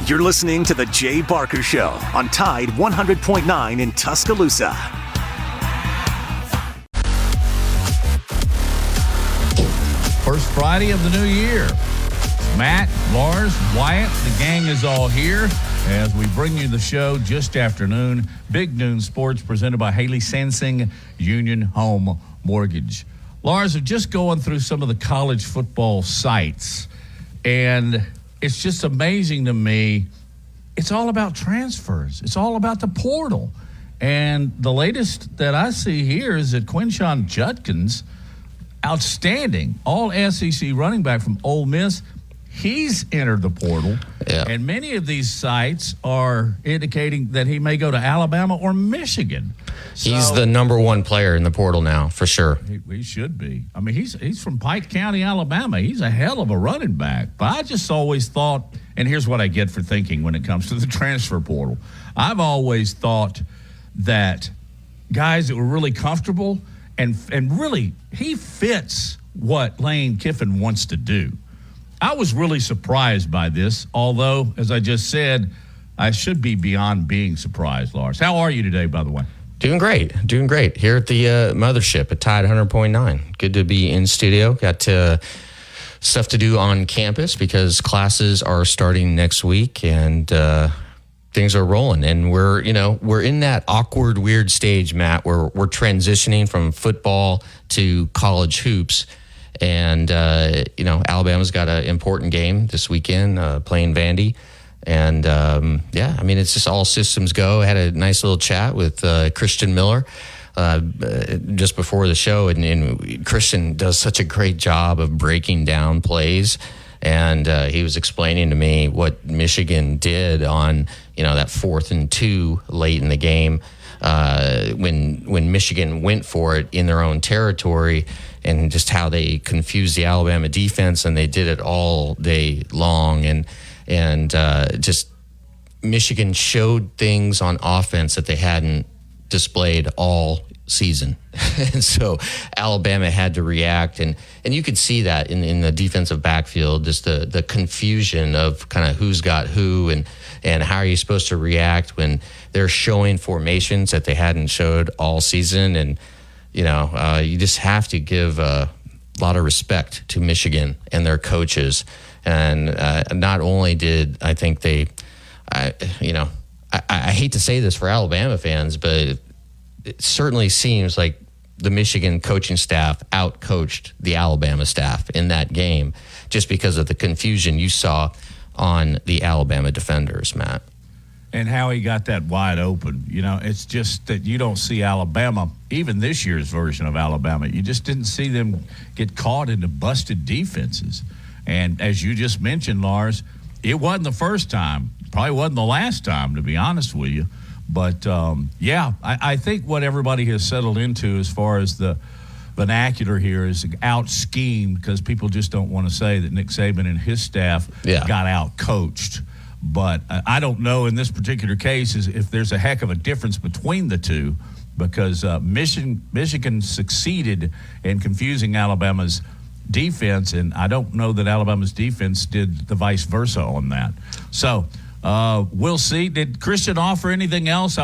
You're listening to The Jay Barker Show on Tide 100.9 in Tuscaloosa. First Friday of the new year. Matt, Lars, Wyatt, the gang is all here as we bring you the show just after noon. Big Noon Sports presented by Haley Sansing Union Home Mortgage. Lars, we're just going through some of the college football sites, and it's just amazing to me. It's all about transfers. It's all about the portal. And the latest that I see here is that Quinshon Judkins, outstanding, all SEC running back from Ole Miss, he's entered the portal. Yeah. And many of these sites are indicating that he may go to Alabama or Michigan. He's the number one player in the portal now, for sure. He should be. I mean, he's from Pike County, Alabama. He's a hell of a running back. But I just always thought, and here's what I get for thinking when it comes to the transfer portal. I've always thought that guys that were really comfortable and really he fits what Lane Kiffin wants to do. I was really surprised by this, although, as I just said, I should be beyond being surprised, Lars. How are you today, by the way? Doing great here at the mothership at Tide 100.9. Good to be in studio. Got stuff to do on campus because classes are starting next week and things are rolling. And we're in that awkward, weird stage, Matt, where we're transitioning from football to college hoops. And, Alabama's got an important game this weekend playing Vandy. And, it's just all systems go. I had a nice little chat with Christian Miller just before the show. And Christian does such a great job of breaking down plays. And he was explaining to me what Michigan did on, that 4th and 2 late in the game when Michigan went for it in their own territory, and just how they confused the Alabama defense, and they did it all day long. And just Michigan showed things on offense that they hadn't displayed all season. And so Alabama had to react. And you could see that in the defensive backfield, just the confusion of kind of who's got who and how are you supposed to react when they're showing formations that they hadn't showed all season. And, you just have to give a lot of respect to Michigan and their coaches. And not only did I think I hate to say this for Alabama fans, but it certainly seems like the Michigan coaching staff outcoached the Alabama staff in that game just because of the confusion you saw on the Alabama defenders, Matt. And how he got that wide open. It's just that you don't see Alabama, even this year's version of Alabama, you just didn't see them get caught into busted defenses. And as you just mentioned, Lars, it wasn't the first time. Probably wasn't the last time, to be honest with you. But, I think what everybody has settled into as far as the vernacular here is out-schemed, because people just don't want to say that Nick Saban and his staff got out-coached. But I don't know in this particular case if there's a heck of a difference between the two, because Michigan succeeded in confusing Alabama's defense, and I don't know that Alabama's defense did the vice versa on that. So we'll see. Did Christian offer anything else?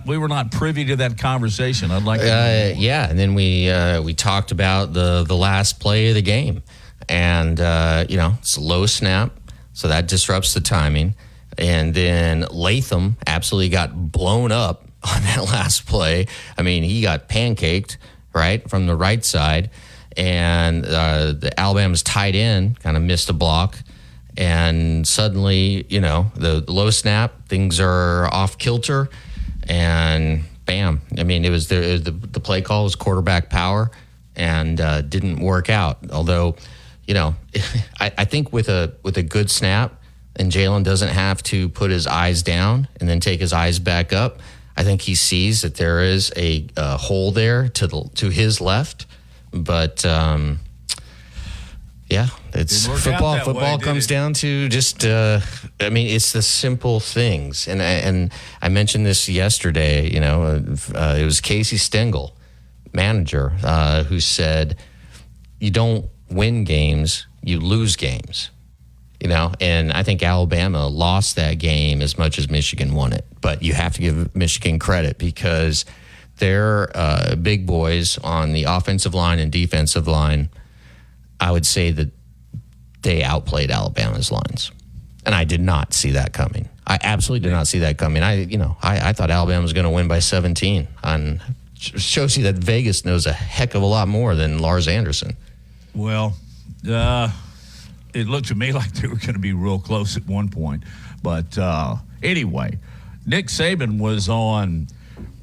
We were not privy to that conversation. I'd like to know. And then we talked about the last play of the game, and it's a low snap, so that disrupts the timing. And then Latham absolutely got blown up on that last play. I mean, he got pancaked right from the right side, and the Alabama's tight end kind of missed a block. And suddenly, the low snap, things are off kilter, and bam. I mean, it was the play call was quarterback power, and didn't work out. Although, I think with a good snap, and Jalen doesn't have to put his eyes down and then take his eyes back up, I think he sees that there is a hole there to his left. But it's football. Football comes down to just it's the simple things. And I mentioned this yesterday. It was Casey Stengel, manager, who said, "You don't win games, you lose games." And I think Alabama lost that game as much as Michigan won it. But you have to give Michigan credit because their big boys on the offensive line and defensive line, I would say that they outplayed Alabama's lines. And I did not see that coming. I absolutely did not see that coming. I thought Alabama was going to win by 17. And shows you that Vegas knows a heck of a lot more than Lars Anderson. Well, it looked to me like they were going to be real close at one point. But anyway, Nick Saban was on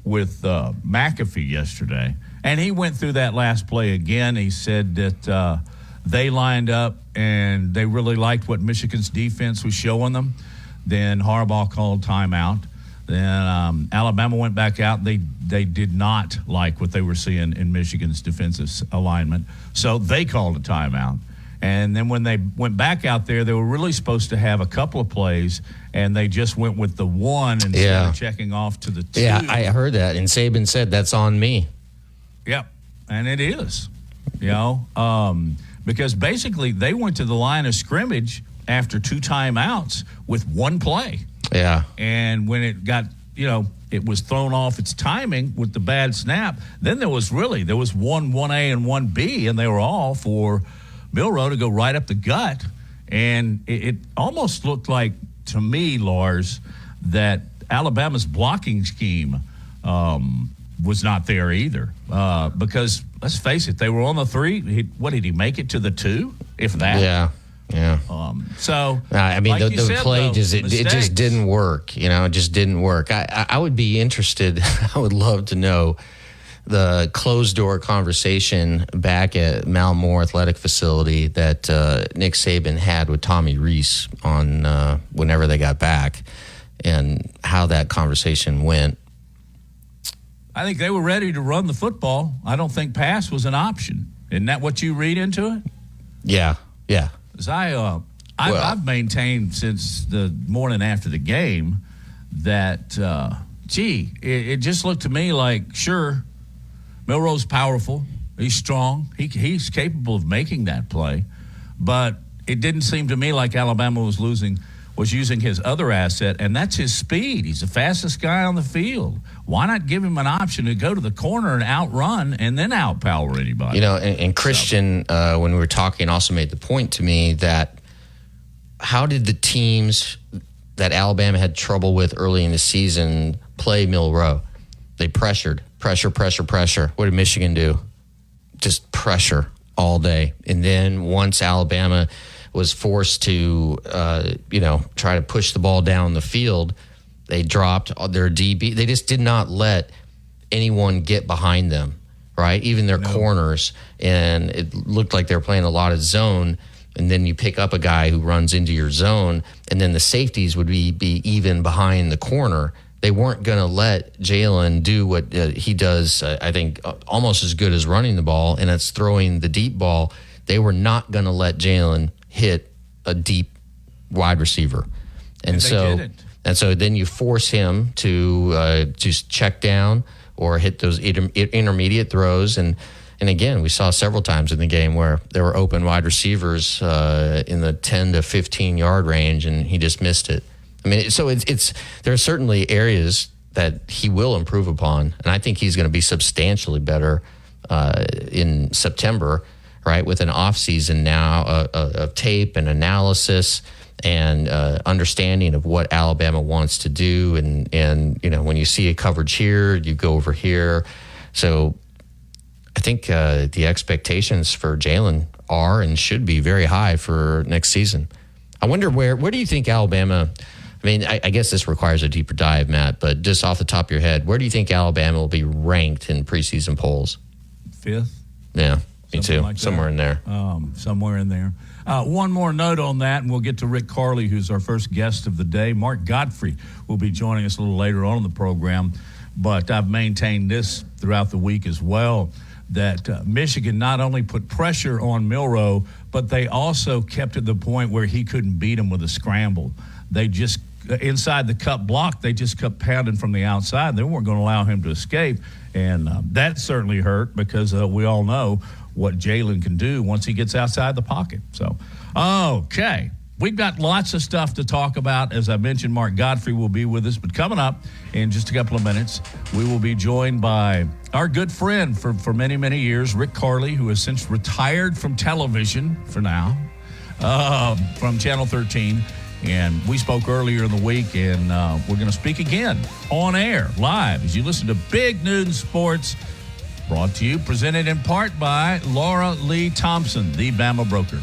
with McAfee yesterday, and he went through that last play again. He said that they lined up, and they really liked what Michigan's defense was showing them. Then Harbaugh called timeout. Then Alabama went back out. They did not like what they were seeing in Michigan's defensive alignment, so they called a timeout. And then when they went back out there, they were really supposed to have a couple of plays, and they just went with the one instead of checking off to the two. Yeah, I heard that, and Saban said that's on me. Yep, and it is, because basically they went to the line of scrimmage after 2 timeouts with one play. Yeah. And when it got, it was thrown off its timing with the bad snap, then there was 1A and 1B, and they were all for Milroe to go right up the gut. And it almost looked like, to me, Lars, that Alabama's blocking scheme was not there either. Because, let's face it, they were on the 3. What, did he make it to the 2, if that? Yeah. So, I mean, like the play it just didn't work. It just didn't work. I would be interested. I would love to know the closed door conversation back at Malmore Athletic Facility that Nick Saban had with Tommy Rees on whenever they got back, and how that conversation went. I think they were ready to run the football. I don't think pass was an option. Isn't that what you read into it? Yeah. I've maintained since the morning after the game that, it just looked to me like, sure, Milroe's powerful. He's strong. He's capable of making that play. But it didn't seem to me like Alabama was using his other asset, and that's his speed. He's the fastest guy on the field. Why not give him an option to go to the corner and outrun and then outpower anybody? And Christian, when we were talking, also made the point to me that how did the teams that Alabama had trouble with early in the season play Milroe? They pressured. Pressure. What did Michigan do? Just pressure all day. And then once Alabama was forced to, try to push the ball down the field, they dropped their DB. They just did not let anyone get behind them, right? Even their corners. And it looked like they were playing a lot of zone. And then you pick up a guy who runs into your zone, and then the safeties would be even behind the corner. They weren't going to let Jalen do what he does, I think, almost as good as running the ball, and it's throwing the deep ball. They were not going to let Jalen hit a deep wide receiver. And so then you force him to just check down or hit those intermediate throws. And again, we saw several times in the game where there were open wide receivers in the 10 to 15-yard range, and he just missed it. I mean, so there are certainly areas that he will improve upon, and I think he's going to be substantially better in September, right, with an offseason now of tape and analysis and understanding of what Alabama wants to do. And when you see a coverage here, you go over here. So I think the expectations for Jalen are and should be very high for next season. I wonder where do you think Alabama – I mean, I guess this requires a deeper dive, Matt, but just off the top of your head, where do you think Alabama will be ranked in preseason polls? 5th? Yeah, me too. Like somewhere in there. Somewhere in there. One more note on that, and we'll get to Rick Carley, who's our first guest of the day. Mark Godfrey will be joining us a little later on in the program, but I've maintained this throughout the week as well, that Michigan not only put pressure on Milroe, but they also kept it to the point where he couldn't beat him with a scramble. They just, inside the cut block, they just kept pounding from the outside. They weren't going to allow him to escape, and that certainly hurt because we all know what Jalen can do once he gets outside the pocket. So, okay, we've got lots of stuff to talk about. As I mentioned, Mark Godfrey will be with us. But coming up in just a couple of minutes, we will be joined by our good friend for many, many years, Rick Carly, who has since retired from television for now, from Channel 13. And we spoke earlier in the week, and we're going to speak again on air, live, as you listen to Big Noon Sports, brought to you, presented in part by Laura Lee Thompson, the Bama Broker.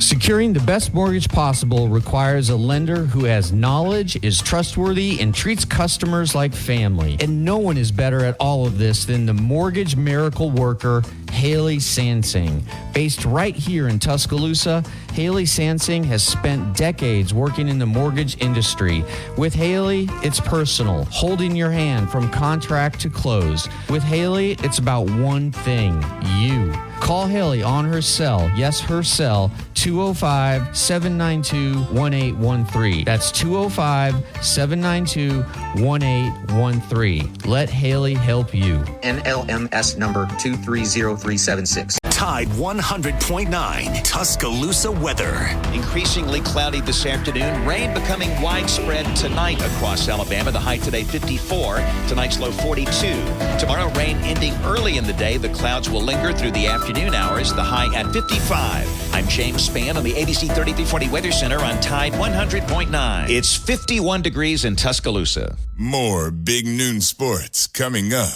Securing the best mortgage possible requires a lender who has knowledge, is trustworthy, and treats customers like family. And no one is better at all of this than the mortgage miracle worker, Haley Sansing. Based right here in Tuscaloosa, Haley Sansing has spent decades working in the mortgage industry. With Haley, it's personal, holding your hand from contract to close. With Haley, it's about one thing, you. Call Haley on her cell, yes, her cell, 205-792-1813. That's 205-792-1813. Let Haley help you. NLMS number 230376. Tide 100.9 Tuscaloosa weather. Increasingly cloudy this afternoon. Rain becoming widespread tonight across Alabama. The high today 54. Tonight's low 42. Tomorrow rain ending early in the day. The clouds will linger through the afternoon hours. The high at 55. I'm James Spann on the ABC 3340 Weather Center on Tide 100.9. It's 51 degrees in Tuscaloosa. More Big Noon Sports coming up.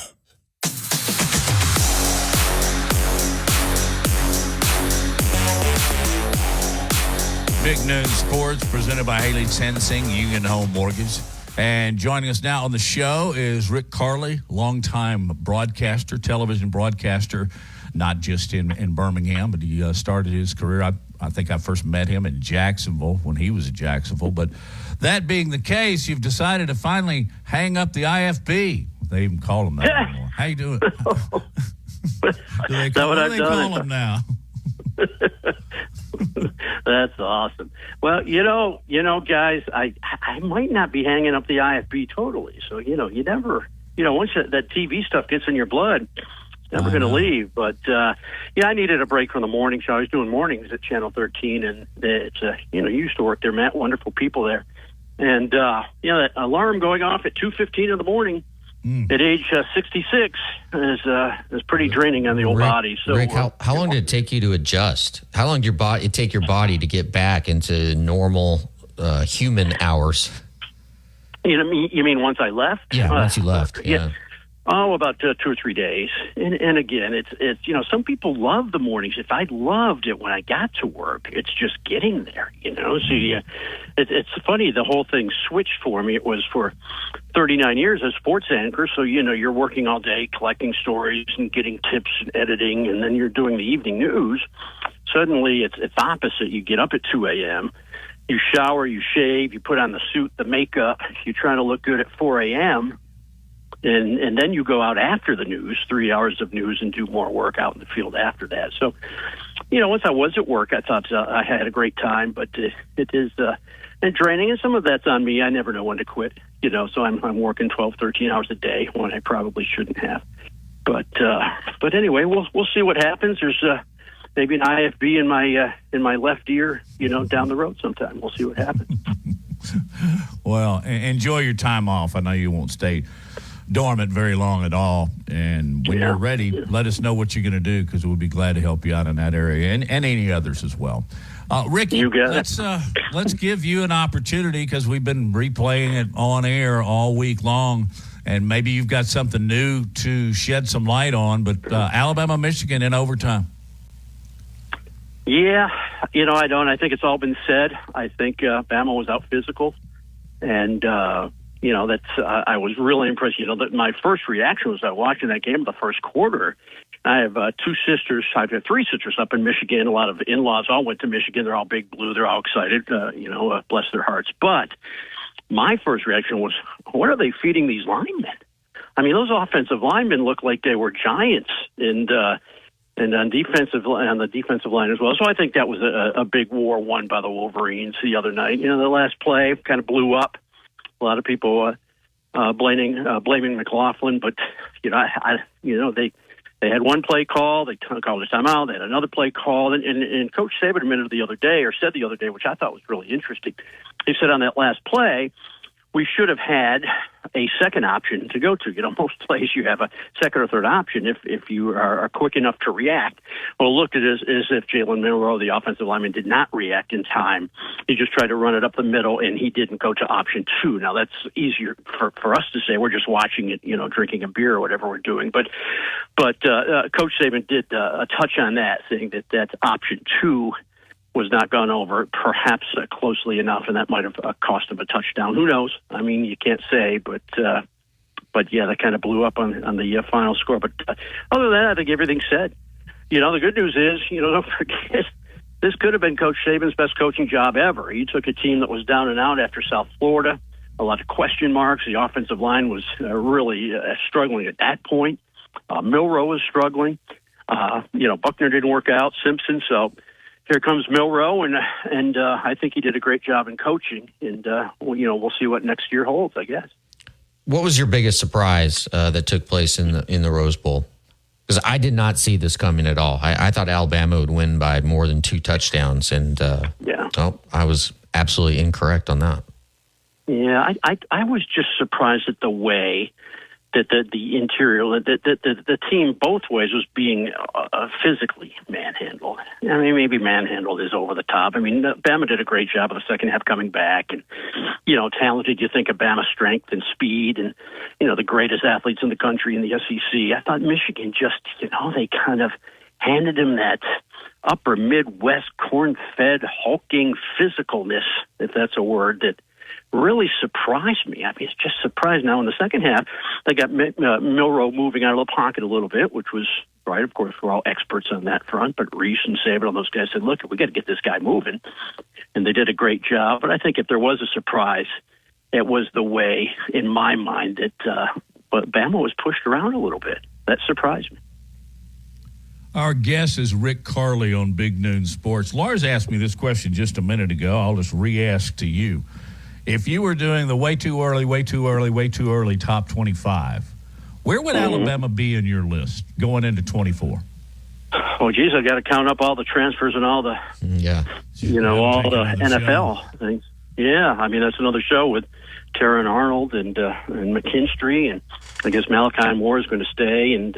Big Noon Sports, presented by Haley Sansing, Union Home Mortgage. And joining us now on the show is Rick Carly, longtime broadcaster, television broadcaster, not just in Birmingham, but he started his career. I think I first met him in Jacksonville when he was at Jacksonville. But that being the case, you've decided to finally hang up the IFB. They even call him that anymore. How you doing? Do they call him now? That's awesome. Well, you know, guys, I might not be hanging up the IFB totally. So, you never, once that TV stuff gets in your blood, it's never going to leave. But, I needed a break from the morning show. I was doing mornings at Channel 13, and it's, you used to work there, Matt, wonderful people there. And, that alarm going off at 2:15 in the morning at age 66 is pretty draining on the old body. So, Rick, how long did it take you to adjust? How long did it take your body to get back into normal human hours? You mean once I left? Yeah, once you left. Yeah. Oh, about 2 or 3 days. And again, it's some people love the mornings. If I loved it when I got to work, it's just getting there, So it's funny, the whole thing switched for me. It was for 39 years as sports anchor, so you're working all day collecting stories and getting tips and editing, and then you're doing the evening news. Suddenly, it's opposite. You get up at 2 a.m., you shower, you shave, you put on the suit, the makeup, you're trying to look good at 4 a.m., and then you go out after the news, 3 hours of news, and do more work out in the field after that. So, once I was at work, I thought I had a great time, but it is and draining, and some of that's on me. I never know when to quit, so I'm working 12, 13 hours a day when I probably shouldn't have. But anyway, we'll see what happens. There's maybe an IFB in my left ear, down the road sometime. We'll see what happens. Well, enjoy your time off. I know you won't stay dormant very long at all, and when you're ready, let us know what you're going to do, because we'll be glad to help you out in that area and any others as well. Ricky, let's give you an opportunity, because we've been replaying it on air all week long, and maybe you've got something new to shed some light on. But Alabama, Michigan in overtime. Yeah, I don't. I think it's all been said. I think Bama was out physical, and that's I was really impressed. That my first reaction was watching that game, the first quarter. I have two sisters. I've got three sisters up in Michigan. A lot of in-laws all went to Michigan. They're all big blue. They're all excited. Bless their hearts. But my first reaction was, what are they feeding these linemen? I mean, those offensive linemen look like they were giants, and on the defensive line as well. So I think that was a big war won by the Wolverines the other night. The last play kind of blew up. A lot of people blaming McLaughlin, but they had one play call, they called a timeout, they had another play call, and Coach Saban said the other day, which I thought was really interesting. He said on that last play, we should have had a second option to go to. Most plays you have a second or third option if you are quick enough to react. Well, it looked at it as if Jalen Milroe, the offensive lineman, did not react in time. He just tried to run it up the middle, and he didn't go to option 2. Now, that's easier for us to say. We're just watching it, drinking a beer or whatever we're doing. But Coach Saban did touch on that, saying that option 2 was not gone over perhaps closely enough, and that might have cost him a touchdown. Who knows? I mean, you can't say, but yeah, that kind of blew up on the final score. But other than that, I think everything's said. The good news is, don't forget, this could have been Coach Saban's best coaching job ever. He took a team that was down and out after South Florida, a lot of question marks. The offensive line was really struggling at that point. Milroe was struggling. Buckner didn't work out, Simpson, so here comes Milroe, and I think he did a great job in coaching. And we'll see what next year holds, I guess. What was your biggest surprise that took place in the Rose Bowl? Because I did not see this coming at all. I thought Alabama would win by more than 2 touchdowns, and I was absolutely incorrect on that. Yeah, I was just surprised at the way that the interior, the team both ways was being physically manhandled. I mean, maybe manhandled is over the top. I mean, Bama did a great job of the second half coming back, and talented. You think of Bama's strength and speed, and the greatest athletes in the country in the SEC. I thought Michigan just, they kind of handed him that upper Midwest corn-fed hulking physicalness, if that's a word, that really surprised me. I mean, it's just surprised. Now in the second half, they got Milroe moving out of the pocket a little bit, which was right. Of course, we're all experts on that front, but Reese and Saban and those guys said, look, we got to get this guy moving. And they did a great job. But I think if there was a surprise, it was the way, in my mind, that Bama was pushed around a little bit. That surprised me. Our guest is Rick Carly on Big Noon Sports. Lars asked me this question just a minute ago. I'll just re-ask to you. If you were doing the way too early top 25, where would Alabama be in your list going into 24? Oh, geez, I got to count up all the transfers and all the, all the NFL things. Yeah, I mean, that's another show with Terran Arnold and McKinstry, and I guess Malachi Moore is going to stay, and,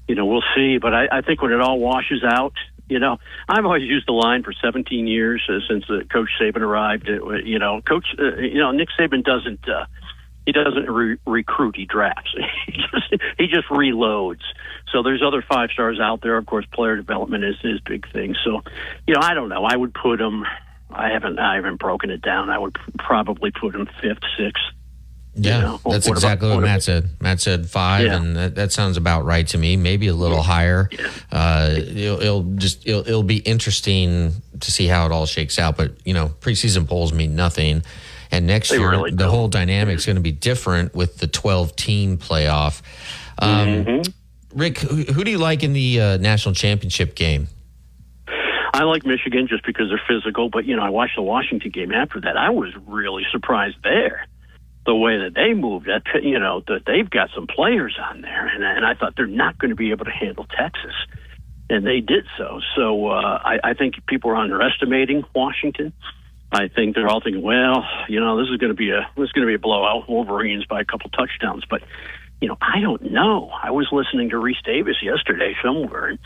we'll see. But I think when it all washes out, I've always used the line for 17 years since Coach Saban arrived. Nick Saban doesn't recruit; he drafts. he just reloads. So there's other 5-stars out there. Of course, player development is his big thing. So, I don't know. I would put him. I haven't broken it down. I would probably put him 5th, 6th. Yeah, that's exactly what Matt said. Matt said 5, and that sounds about right to me. Maybe a little higher. Yeah. It'll be interesting to see how it all shakes out. But preseason polls mean nothing, and next year really the whole dynamic's going to be different with the 12-team playoff. Rick, who do you like in the national championship game? I like Michigan just because they're physical. But I watched the Washington game after that. I was really surprised there. The way that they moved, that they've got some players on there, and I thought they're not going to be able to handle Texas, and they did so. So I think people are underestimating Washington. I think they're all thinking, well, this is going to be a blowout, Wolverines by a couple touchdowns. But I don't know. I was listening to Reese Davis yesterday somewhere,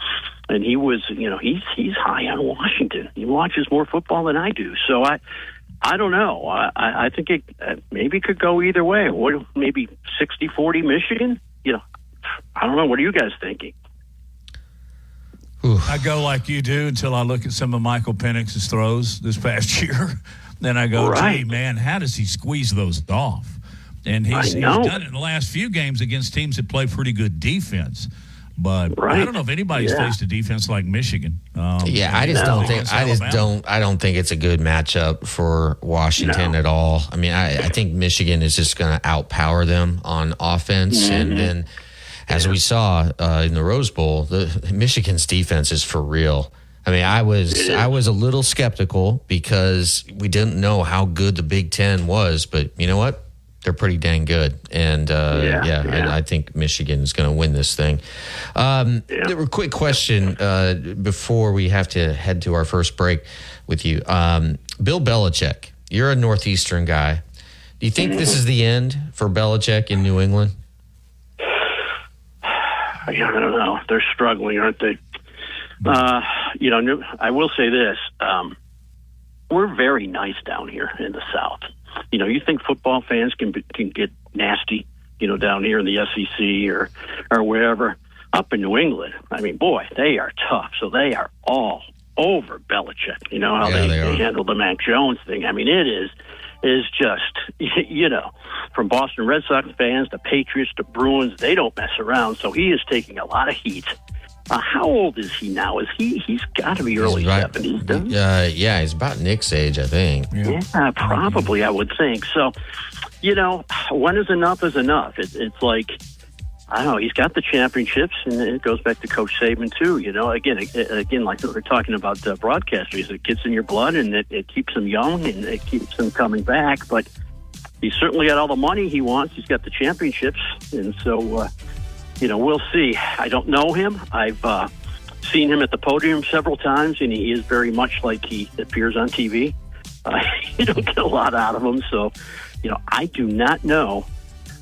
and he was, he's high on Washington. He watches more football than I do, so I don't know. I think it maybe could go either way. What, maybe 60-40 Michigan? I don't know. What are you guys thinking? I go like you do until I look at some of Michael Penix's throws this past year. Then I go, gee, man, how does he squeeze those off? And he's done it in the last few games against teams that play pretty good defense. But I don't know if anybody's faced a defense like Michigan. I don't think it's a good matchup for Washington at all. I mean, I think Michigan is just going to outpower them on offense, and then as we saw in the Rose Bowl, Michigan's defense is for real. I mean, I was a little skeptical because we didn't know how good the Big Ten was, but you know what? they're pretty dang good. And I think Michigan is going to win this thing. A quick question before we have to head to our first break with you. Bill Belichick, you're a Northeastern guy. Do you think this is the end for Belichick in New England? I don't know. They're struggling, aren't they? I will say this. We're very nice down here in the South. You think football fans can get nasty, down here in the SEC or wherever. Up in New England, I mean, boy, they are tough. So they are all over Belichick. How they handle the Mac Jones thing. I mean, it is just, from Boston Red Sox fans to Patriots to Bruins, they don't mess around. So he is taking a lot of heat. How old is he now? He's got to be early 70s, doesn't he? He's about Nick's age, I think. Yeah, probably, I would think. So, when is enough is enough. It's like, I don't know, he's got the championships, and it goes back to Coach Saban, too. Again, like we were talking about broadcasters, it gets in your blood, and it keeps him young, and it keeps him coming back. But he's certainly got all the money he wants. He's got the championships, and so... we'll see. I don't know him. I've seen him at the podium several times, and he is very much like he appears on TV. You don't get a lot out of him. So, I do not know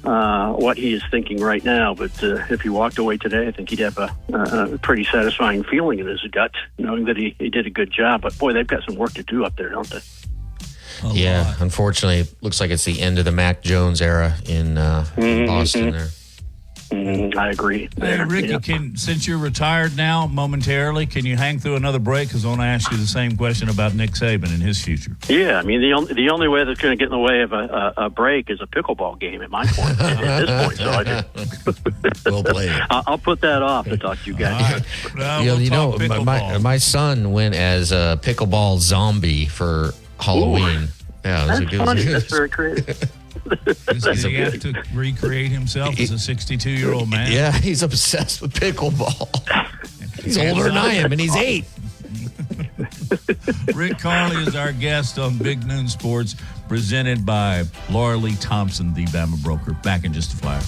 what he is thinking right now. But if he walked away today, I think he'd have a pretty satisfying feeling in his gut, knowing that he did a good job. But, boy, they've got some work to do up there, don't they? Unfortunately, it looks like it's the end of the Mac Jones era in Boston there. I agree. Hey, Ricky, since you're retired now momentarily, can you hang through another break? Because I want to ask you the same question about Nick Saban and his future. Yeah, I mean, the only way that's going to get in the way of a break is a pickleball game at my point, at this point. So I just, well played. I'll put that off to talk to you guys. Right. My son went as a pickleball zombie for Halloween. Ooh. Yeah, that's funny. That's very creative. Does he have to recreate himself as a 62-year-old man? Yeah, he's obsessed with pickleball. He's older than I am, and he's 8. Rick Carly is our guest on Big Noon Sports, presented by Laura Lee Thompson, the Bama broker. Back in just a flash.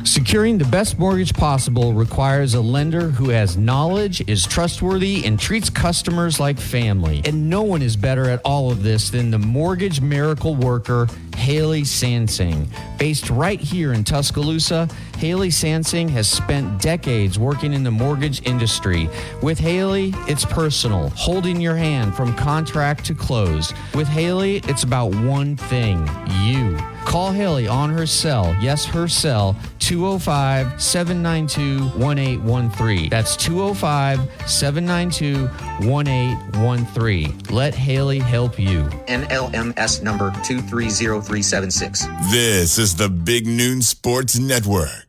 Securing the best mortgage possible requires a lender who has knowledge, is trustworthy, and treats customers like family. And no one is better at all of this than the mortgage miracle worker, Haley Sansing. Based right here in Tuscaloosa, Haley Sansing has spent decades working in the mortgage industry. With Haley, it's personal, holding your hand from contract to close. With Haley, it's about one thing, you. Call Haley on her cell, yes, her cell, 205-792-1813. That's 205-792-1813. Let Haley help you. NLMS number 230376. This is the Big Noon Sports Network.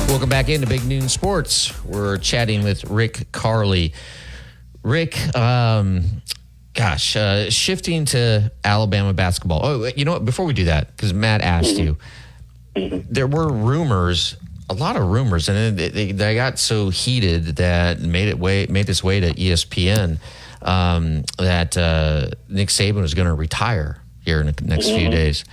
Welcome back into Big Noon Sports. We're chatting with Rick Carly. Rick, shifting to Alabama basketball. Oh, you know what? Before we do that, because Matt asked you, there were rumors, a lot of rumors, and they got so heated that made its way to ESPN that Nick Saban was going to retire here in the next few days.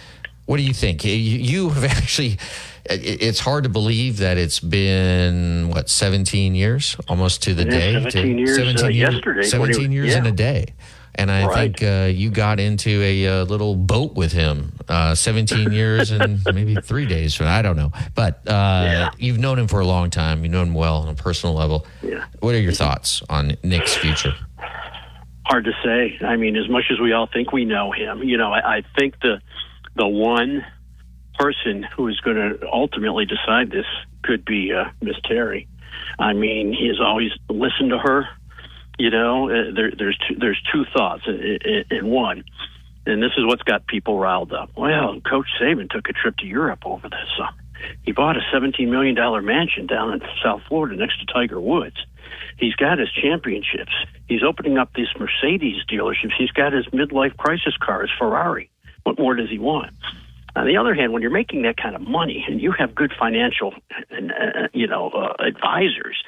What do you think? You have actually... It's hard to believe that it's been, 17 years, almost to the day? 17 years yesterday. 17 years in a day. And I think you got into a little boat with him 17 years and maybe 3 days. I don't know. But you've known him for a long time. You know him well on a personal level. Yeah. What are your thoughts on Nick's future? Hard to say. I mean, as much as we all think we know him, I think the one person who is going to ultimately decide this could be Miss Terry. I mean, he has always listened to her. There's two thoughts in one. And this is what's got people riled up. Well, Coach Saban took a trip to Europe over the summer. He bought a $17 million mansion down in South Florida next to Tiger Woods. He's got his championships. He's opening up these Mercedes dealerships. He's got his midlife crisis car, his Ferrari. What more does he want? On the other hand, when you're making that kind of money and you have good financial, advisors,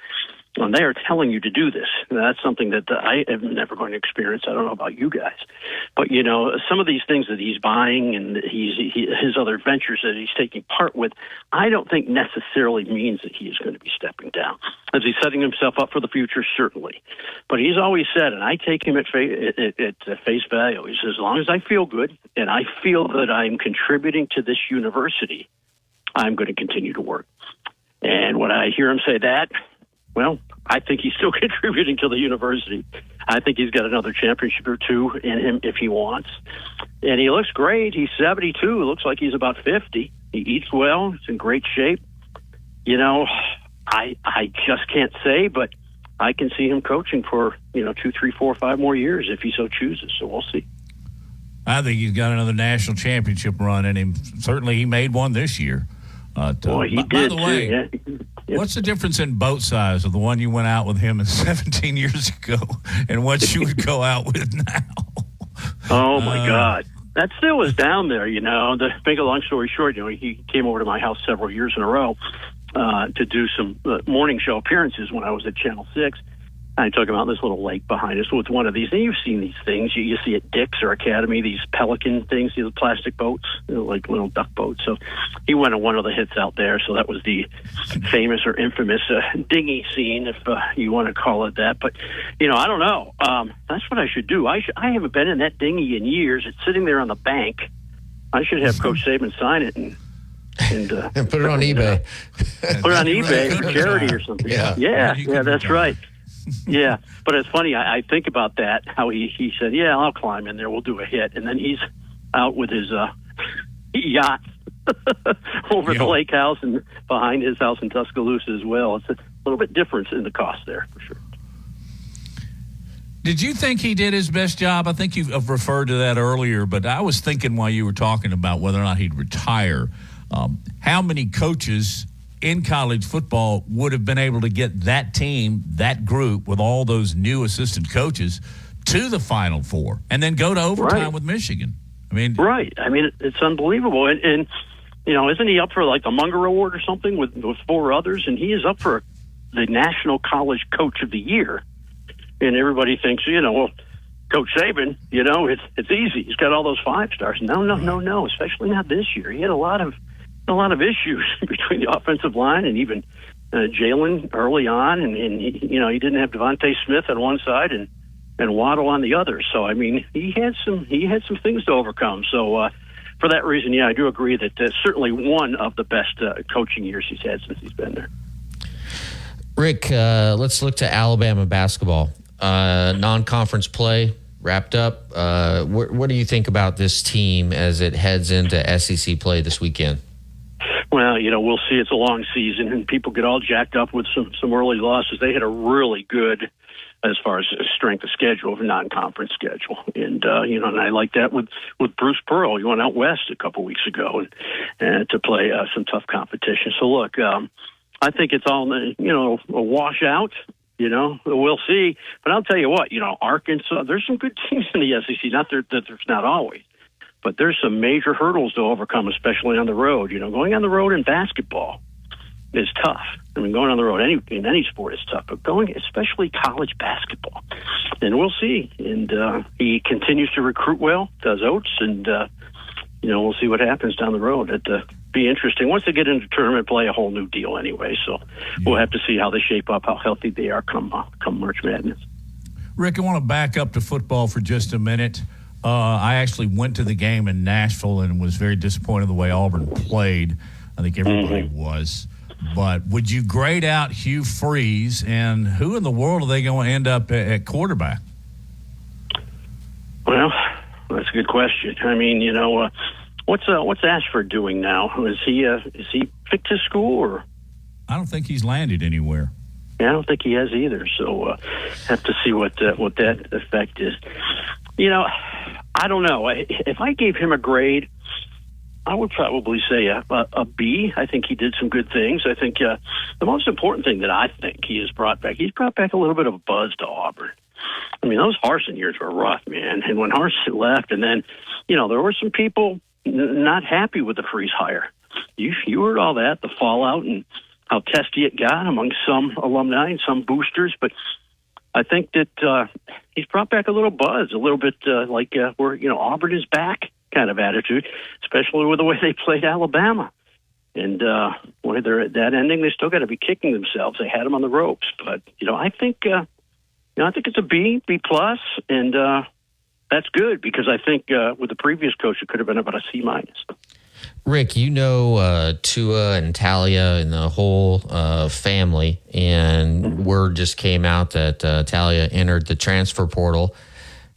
and they are telling you to do this, that's something that I am never going to experience. I don't know about you guys, but some of these things that he's buying and his other ventures that he's taking part with, I don't think necessarily means that he is going to be stepping down. Is he setting himself up for the future? Certainly, but he's always said, and I take him at face value. He says, as long as I feel good and I feel that I'm contributing to this university, I'm going to continue to work. And when I hear him say that, well, I think he's still contributing to the university. I think he's got another championship or two in him if he wants. And he looks great. He's 72. Looks like he's about 50. He eats well. He's in great shape. I just can't say, but I can see him coaching for, 2, 3, 4, 5 more years if he so chooses. So we'll see. I think he's got another national championship run in him. Certainly he made one this year. Boy, he did, by the way, too, yeah. What's the difference in boat size of the one you went out with him 17 years ago and what you would go out with now? Oh, my God. That still is down there, To make a long story short, he came over to my house several years in a row to do some morning show appearances when I was at Channel 6. I took him out this little lake behind us with one of these. And you've seen these things. You see at Dick's or Academy, these pelican things, these plastic boats, like little duck boats. So he went on one of the hits out there. So that was the famous or infamous dinghy scene, if you want to call it that. But, I don't know. That's what I should do. I haven't been in that dinghy in years. It's sitting there on the bank. I should have Coach Saban sign it and put it on eBay. Put it on eBay for charity or something. Yeah, that's right. Yeah, but it's funny. I think about that, how he said, yeah, I'll climb in there. We'll do a hit. And then he's out with his yacht over the lake house and behind his house in Tuscaloosa as well. It's a little bit different in the cost there, for sure. Did you think he did his best job? I think you referred to that earlier, but I was thinking while you were talking about whether or not he'd retire, how many coaches in college football would have been able to get that team, that group with all those new assistant coaches to the Final Four and then go to overtime with Michigan? It's unbelievable. And isn't he up for like the Munger Award or something with 4 others? And he is up for the National College Coach of the Year. And everybody thinks, Coach Saban, it's easy. He's got all those 5 stars. No, especially not this year. He had a lot of issues between the offensive line and even Jalen early on, and he didn't have Devontae Smith on one side and Waddle on the other. So he had some things to overcome. So for that reason, I do agree that certainly one of the best coaching years he's had since he's been there. Rick, let's look to Alabama basketball. Non-conference play wrapped up. What do you think about this team as it heads into SEC play this weekend? Well, we'll see. It's a long season, and people get all jacked up with some early losses. They had a really good, as far as strength of schedule, non-conference schedule, and and I like that with Bruce Pearl. He went out west a couple weeks ago and to play some tough competition. So look, I think it's all a washout. We'll see. But I'll tell you what, Arkansas. There's some good teams in the SEC. Not that there's not always. But there's some major hurdles to overcome, especially on the road. Going on the road in basketball is tough. Going on the road in any sport is tough, but especially college basketball. And we'll see. And he continues to recruit well, does Oates, and we'll see what happens down the road. It'll be interesting. Once they get into tournament play, a whole new deal anyway. So we'll have to see how they shape up, how healthy they are come March Madness. Rick, I want to back up to football for just a minute. I actually went to the game in Nashville and was very disappointed the way Auburn played. I think everybody was. But would you grade out Hugh Freeze, and who in the world are they going to end up at quarterback? Well, that's a good question. What's Ashford doing now? Is he picked his school, or? I don't think he's landed anywhere. Yeah, I don't think he has either. So have to see what that effect is. I don't know. If I gave him a grade, I would probably say a B. I think he did some good things. I think the most important thing that I think he's brought back a little bit of a buzz to Auburn. I mean, those Harsin years were rough, man. And when Harsin left, and then, there were some people not happy with the Freeze hire. You heard all that, the fallout, and how testy it got among some alumni and some boosters. But I think that he's brought back a little buzz, a little bit where, Auburn is back kind of attitude, especially with the way they played Alabama. And when they're at that ending, they still got to be kicking themselves. They had them on the ropes. But, I think it's a B plus, and that's good because I think with the previous coach, it could have been about a C minus. Rick, Tua and Talia and the whole family, and word just came out that Talia entered the transfer portal.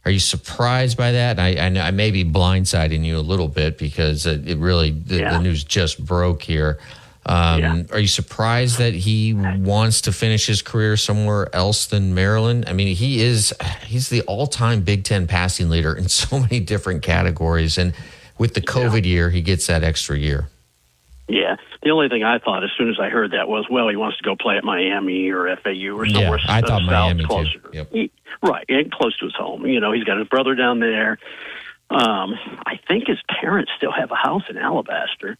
Are you surprised by that? I may be blindsiding you a little bit because the news just broke here. Are you surprised that he wants to finish his career somewhere else than Maryland? I mean, he's the all-time Big Ten passing leader in so many different categories, and with the COVID year, he gets that extra year. Yeah. The only thing I thought as soon as I heard that was, well, he wants to go play at Miami or FAU or somewhere. Yeah, I thought Miami closer. Too. Yep. Right, and close to his home. He's got his brother down there. I think his parents still have a house in Alabaster,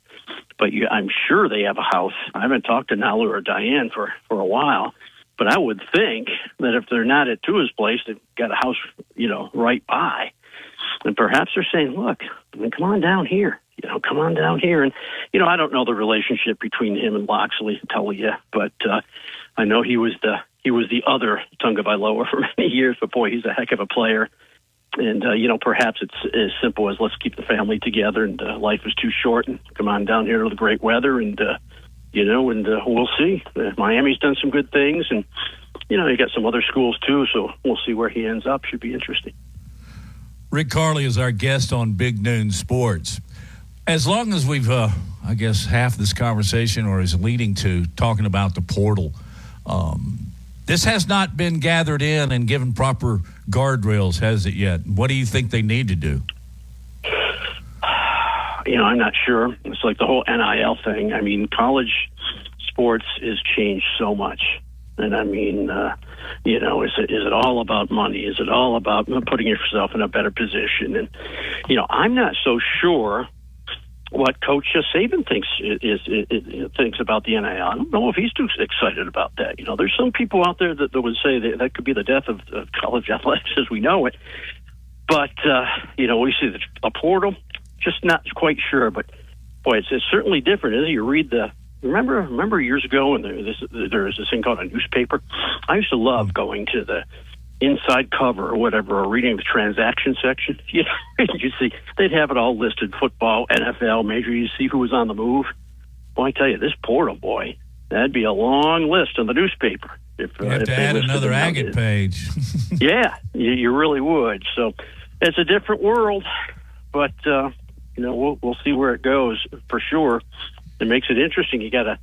but I'm sure they have a house. I haven't talked to Nalu or Diane for a while, but I would think that if they're not at Tua's place, they've got a house, right by. And perhaps they're saying, look, come on down here. Come on down here. And, I don't know the relationship between him and Loxley, Talia, but I know he was the other Tagovailoa for many years, but boy, he's a heck of a player. And, perhaps it's as simple as let's keep the family together and life is too short and come on down here to the great weather and, we'll see. Miami's done some good things and, you got some other schools too, so we'll see where he ends up. Should be interesting. Rick Carly is our guest on Big Noon Sports. As long as we've, half this conversation or is leading to talking about the portal, this has not been gathered in and given proper guardrails, has it yet? What do you think they need to do? I'm not sure. It's like the whole NIL thing. I mean, college sports has changed so much. And I mean, is it all about money? Is it all about putting yourself in a better position? And, I'm not so sure what Coach Saban thinks about the NIL. I don't know if he's too excited about that. There's some people out there that would say that could be the death of college athletics as we know it. But, we see a portal, just not quite sure. But, boy, it's certainly different, isn't it? You read Remember years ago when there was this thing called a newspaper? I used to love going to the inside cover or whatever, or reading the transaction section. You see, they'd have it all listed: football, NFL, major. You see who was on the move. Well, I tell you, this portal, boy, that'd be a long list on the newspaper. You have to add another agate page. Yeah, you really would. So it's a different world, but we'll see where it goes for sure. It makes it interesting. You got to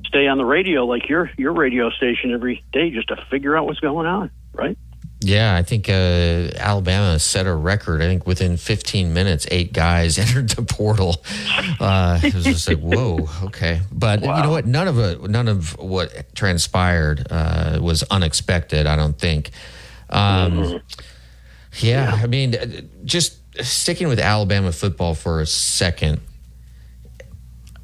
stay on the radio like your radio station every day just to figure out what's going on, right? Yeah, I think Alabama set a record. I think within 15 minutes, 8 guys entered the portal. It was just like, whoa, okay. But wow. You know what? None of what transpired was unexpected, I don't think. Yeah, I mean, just sticking with Alabama football for a second.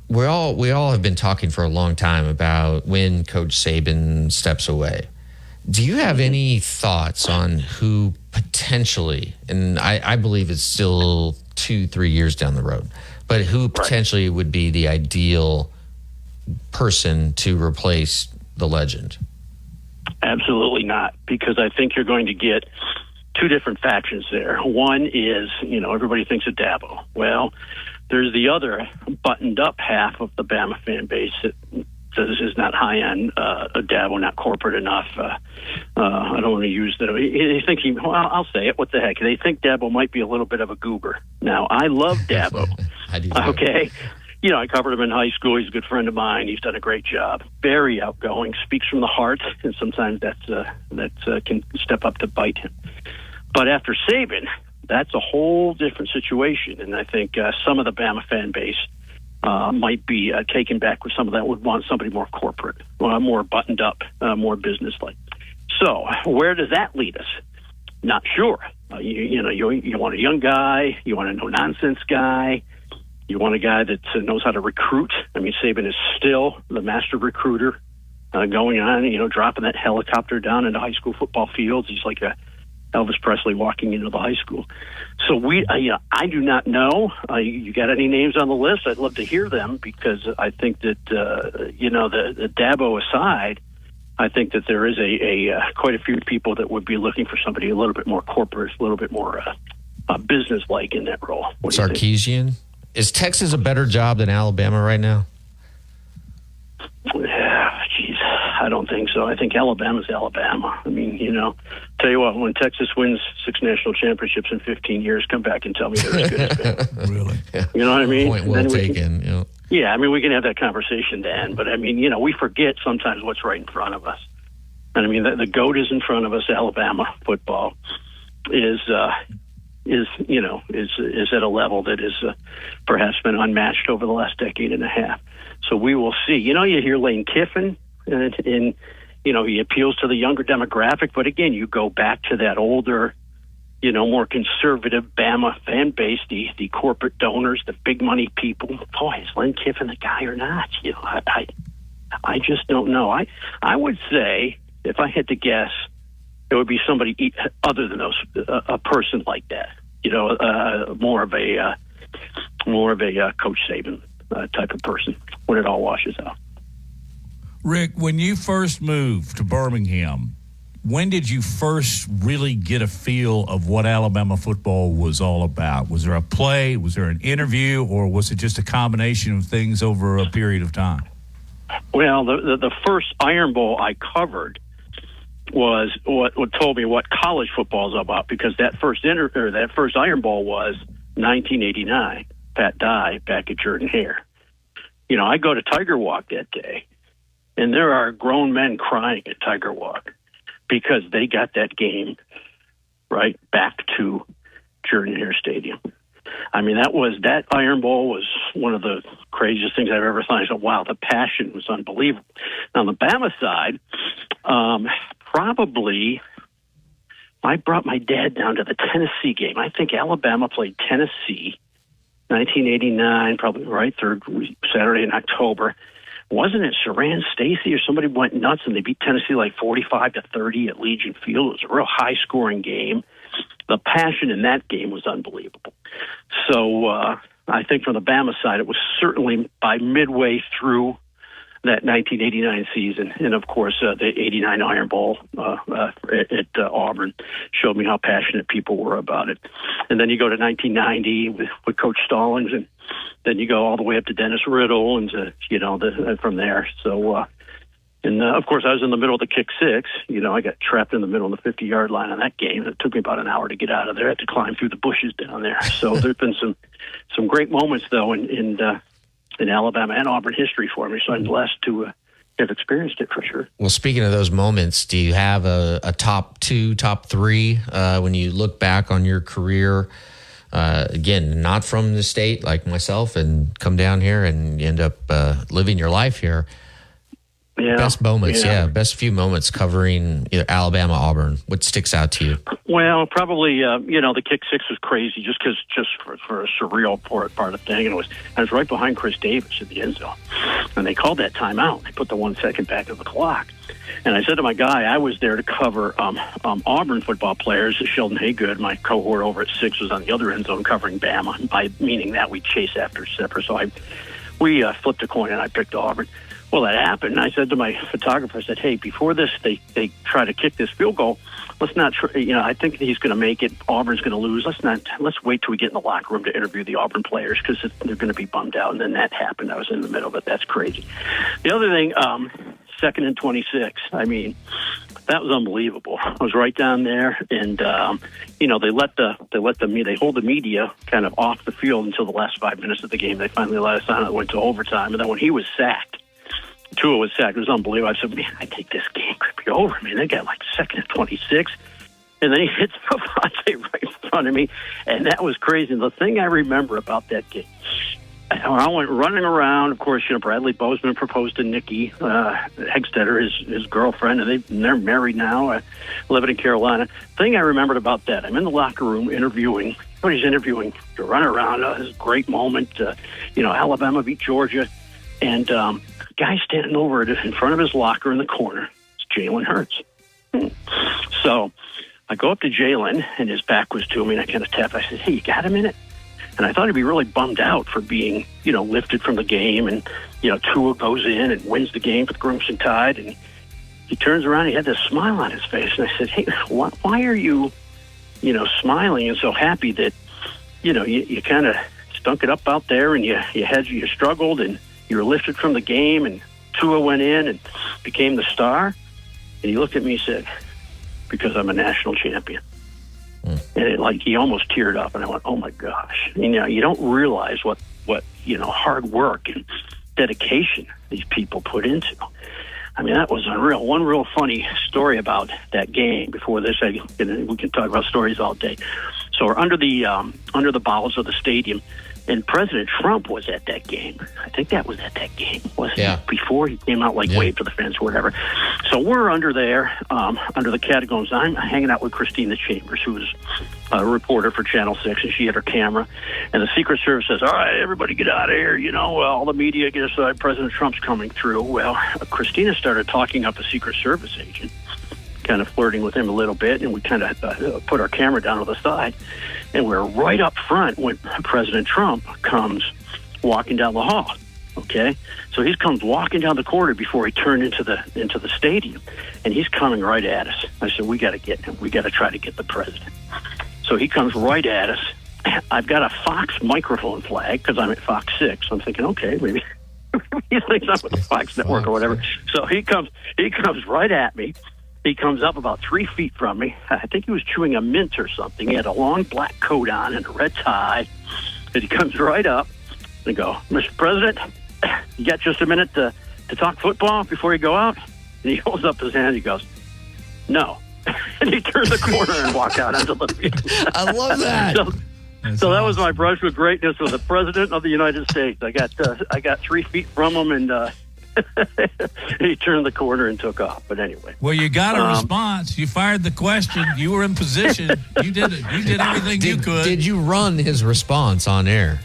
We all have been talking for a long time about when Coach Saban steps away. Do you have any thoughts on who potentially, and I believe it's still 2-3 years down the road, but who potentially would be the ideal person to replace the legend? Absolutely not, because I think you're going to get two different factions there. One is, everybody thinks of Dabo. Well, there's the other buttoned-up half of the Bama fan base that says is not high on Dabo, not corporate enough. I don't want to use that. They think I'll say it. What the heck? They think Dabo might be a little bit of a goober. Now, I love Dabo. I do. Okay. I covered him in high school. He's a good friend of mine. He's done a great job. Very outgoing, speaks from the heart, and sometimes that can step up to bite him. But after Saban, that's a whole different situation. And I think some of the Bama fan base might be taken back with some of that, would want somebody more corporate, more buttoned up, more business-like. So where does that lead us? Not sure. You want a young guy, you want a no-nonsense guy, you want a guy that knows how to recruit. I mean, Saban is still the master recruiter, going on, dropping that helicopter down into high school football fields. He's like Elvis Presley walking into the high school. So I do not know. You got any names on the list? I'd love to hear them, because I think that, the Dabo aside, I think that there is quite a few people that would be looking for somebody a little bit more corporate, a little bit more business-like in that role. Sarkisian? Is Texas a better job than Alabama right now? I don't think so. I think Alabama's Alabama. I mean, tell you what, when Texas wins 6 national championships in 15 years, come back and tell me they're as good as Bama. Really? Yeah. You know what I mean? Point well taken. Yeah, I mean, we can have that conversation then, but I mean, we forget sometimes what's right in front of us. And I mean, the GOAT is in front of us. Alabama football is at a level that is perhaps been unmatched over the last decade and a half. So we will see. You hear Lane Kiffin, and he appeals to the younger demographic, but again, you go back to that older, more conservative Bama fan base, the corporate donors, the big money people. Boy, is Lane Kiffin the guy or not? I just don't know. I would say, if I had to guess, it would be somebody other than those, a person like that. More of a Coach Saban type of person when it all washes out. Rick, when you first moved to Birmingham, when did you first really get a feel of what Alabama football was all about? Was there a play? Was there an interview? Or was it just a combination of things over a period of time? Well, the first Iron Bowl I covered was what told me what college football is about, because that first Iron Bowl was 1989. Pat Dye back at Jordan Hare. I go to Tiger Walk that day, and there are grown men crying at Tiger Walk because they got that game right back to Jordan Hare Stadium. I mean, that Iron Bowl was one of the craziest things I've ever thought. I said, wow, the passion was unbelievable. Now, on the Bama side, probably I brought my dad down to the Tennessee game. I think Alabama played Tennessee, 1989, probably right, third Saturday in October. Wasn't it Saran Stacy or somebody went nuts and they beat Tennessee like 45-30 at Legion Field? It was a real high-scoring game. The passion in that game was unbelievable. So I think from the Bama side, it was certainly by midway through that 1989 season. And, of course, the 89 Iron Bowl at Auburn showed me how passionate people were about it. And then you go to 1990 with Coach Stallings, and then you go all the way up to Dennis Riddle and, from there. So, of course, I was in the middle of the kick six. I got trapped in the middle of the 50-yard line on that game. It took me about an hour to get out of there. I had to climb through the bushes down there. So there's been some great moments, though, in Alabama and Auburn history for me. So I'm blessed to have experienced it for sure. Well, speaking of those moments, do you have a top 2, top 3 when you look back on your career? Again, not from the state like myself, and come down here and you end up living your life here. Yeah. Best moments, best few moments covering either Alabama, Auburn. What sticks out to you? Well, probably the kick six was crazy just for a surreal part of the thing. And I was right behind Chris Davis in the end zone, and they called that timeout. They put the 1 second back of the clock, and I said to my guy, I was there to cover Auburn football players. Sheldon Haygood, my cohort over at 6, was on the other end zone covering Bama. By meaning that we chase after separate. So we flipped a coin and I picked Auburn. Well, that happened. I said to my photographer, I said, hey, before this, they try to kick this field goal. Let's not, I think he's going to make it. Auburn's going to lose. Let's wait till we get in the locker room to interview the Auburn players, because they're going to be bummed out. And then that happened. I was in the middle of it. That's crazy. The other thing, 2nd and 26. I mean, that was unbelievable. I was right down there, and they hold the media kind of off the field until the last 5 minutes of the game. They finally let us on. It went to overtime, and then when he was sacked, Tua was sacked. It was unbelievable. I said, man, I think this game could be over. Man, they got like 2nd and 26. And then he hits Pavante right in front of me, and that was crazy. And the thing I remember about that game, I went running around. Of course, Bradley Bozeman proposed to Nikki Hegstetter, his girlfriend, and they're married now, living in Carolina. The thing I remembered about that, I'm in the locker room interviewing. Everybody's interviewing to run around. This great moment. Alabama beat Georgia, and guy standing over in front of his locker in the corner. It's Jalen Hurts. So I go up to Jalen, and his back was to me, and I kind of tap. I said, "Hey, you got a minute?" And I thought he'd be really bummed out for being, lifted from the game. And, Tua goes in and wins the game for the Crimson Tide. And he turns around, he had this smile on his face. And I said, "Hey, why are you, smiling and so happy that, you kind of stunk it up out there and you struggled and you were lifted from the game and Tua went in and became the star?" And he looked at me and said, "Because I'm a national champion." And he almost teared up, and I went, "Oh my gosh!" You don't realize what hard work and dedication these people put into. I mean, that was unreal. One real funny story about that game. Before this, we can talk about stories all day. So we're under the bowels of the stadium, and President Trump was at that game. I think that was at that game, wasn't it? Before he came out, waved to the fence or whatever. So we're under there, under the catacombs. I'm hanging out with Christina Chambers, who was a reporter for Channel 6, and she had her camera. And the Secret Service says, "All right, everybody get out of here. All the media get aside. President Trump's coming through." Well, Christina started talking up a Secret Service agent, kind of flirting with him a little bit, and we kind of put our camera down to the side. And we're right up front when President Trump comes walking down the hall. Okay, so he comes walking down the corridor before he turned into the stadium, and he's coming right at us. I said, "We got to get him. We got to try to get the president." So he comes right at us. I've got a Fox microphone flag because I'm at Fox 6. I'm thinking, okay, maybe he thinks I'm with the Fox network or whatever. So he comes right at me. He comes up about 3 feet from me. I think he was chewing a mint or something. He had a long black coat on and a red tie. And he comes right up and go, "Mr. President, you got just a minute to talk football before you go out?" And he holds up his hand and he goes, "No." And he turned the corner and walked out onto the field. I love that. So that was my brush with greatness with the President of the United States. I got 3 feet from him, and he turned the corner and took off. But anyway. Well, you got a response. You fired the question. You were in position. You did it. You did everything you could. Did you run his response on air?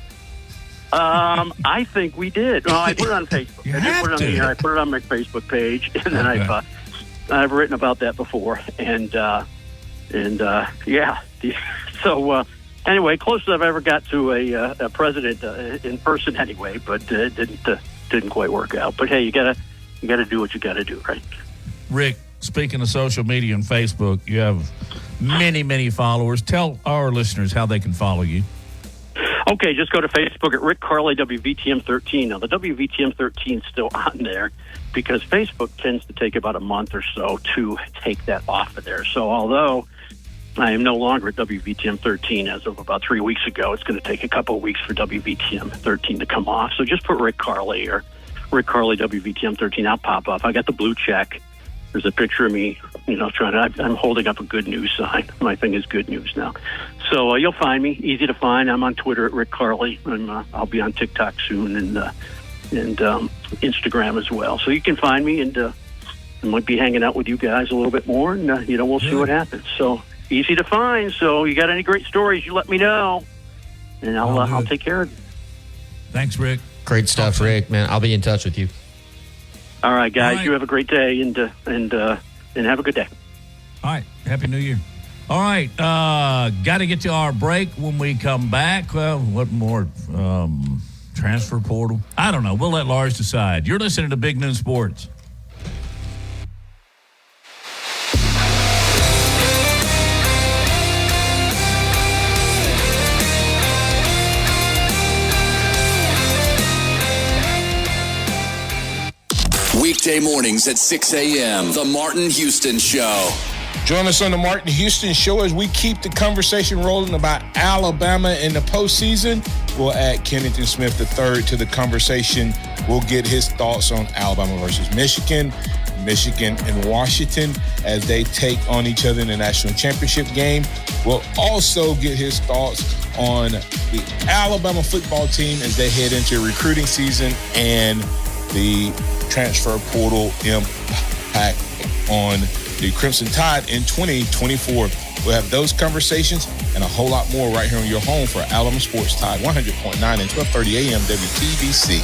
I think we did. Well, I put it on Facebook. I put it on my Facebook page, and then I've written about that before. And yeah. So anyway, closest I've ever got to a president in person anyway, but it didn't quite work out. But hey, you gotta do what you gotta do, right? Rick, speaking of social media and Facebook, you have many followers. Tell our listeners how they can follow you. Okay, just go to Facebook at Rick Carly WVTM 13. Now, the WVTM 13 is still on there because Facebook tends to take about a month or so to take that off of there. So although I am no longer at WVTM 13 as of about 3 weeks ago, it's going to take a couple of weeks for WVTM 13 to come off. So just put Rick Carly or Rick Carly WVTM 13. I'll pop up. I got the blue check. There's a picture of me, I'm holding up a good news sign. My thing is good news now. So you'll find me. Easy to find. I'm on Twitter at Rick Carly. I'll be on TikTok soon and Instagram as well. So you can find me, and I might be hanging out with you guys a little bit more, and we'll see what happens. So easy to find. So you got any great stories, you let me know, and I'll take care of you. Thanks, Rick. Great stuff, Rick, man. I'll be in touch with you. All right, guys. All right. You have a great day, and have a good day. All right. Happy New Year. All right. Got to get to our break when we come back. Well, what more? Transfer portal? I don't know. We'll let Lars decide. You're listening to Big Noon Sports. Weekday mornings at 6 a.m. The Martin Houston Show. Join us on the Martin Houston Show as we keep the conversation rolling about Alabama in the postseason. We'll add Kennington Smith III to the conversation. We'll get his thoughts on Alabama versus Michigan. Michigan and Washington as they take on each other in the national championship game. We'll also get his thoughts on the Alabama football team as they head into recruiting season and the transfer portal impact on the Crimson Tide in 2024. We'll have those conversations and a whole lot more right here on your home for Alabama Sports Tide 100.9 and 1230 AM WTBC.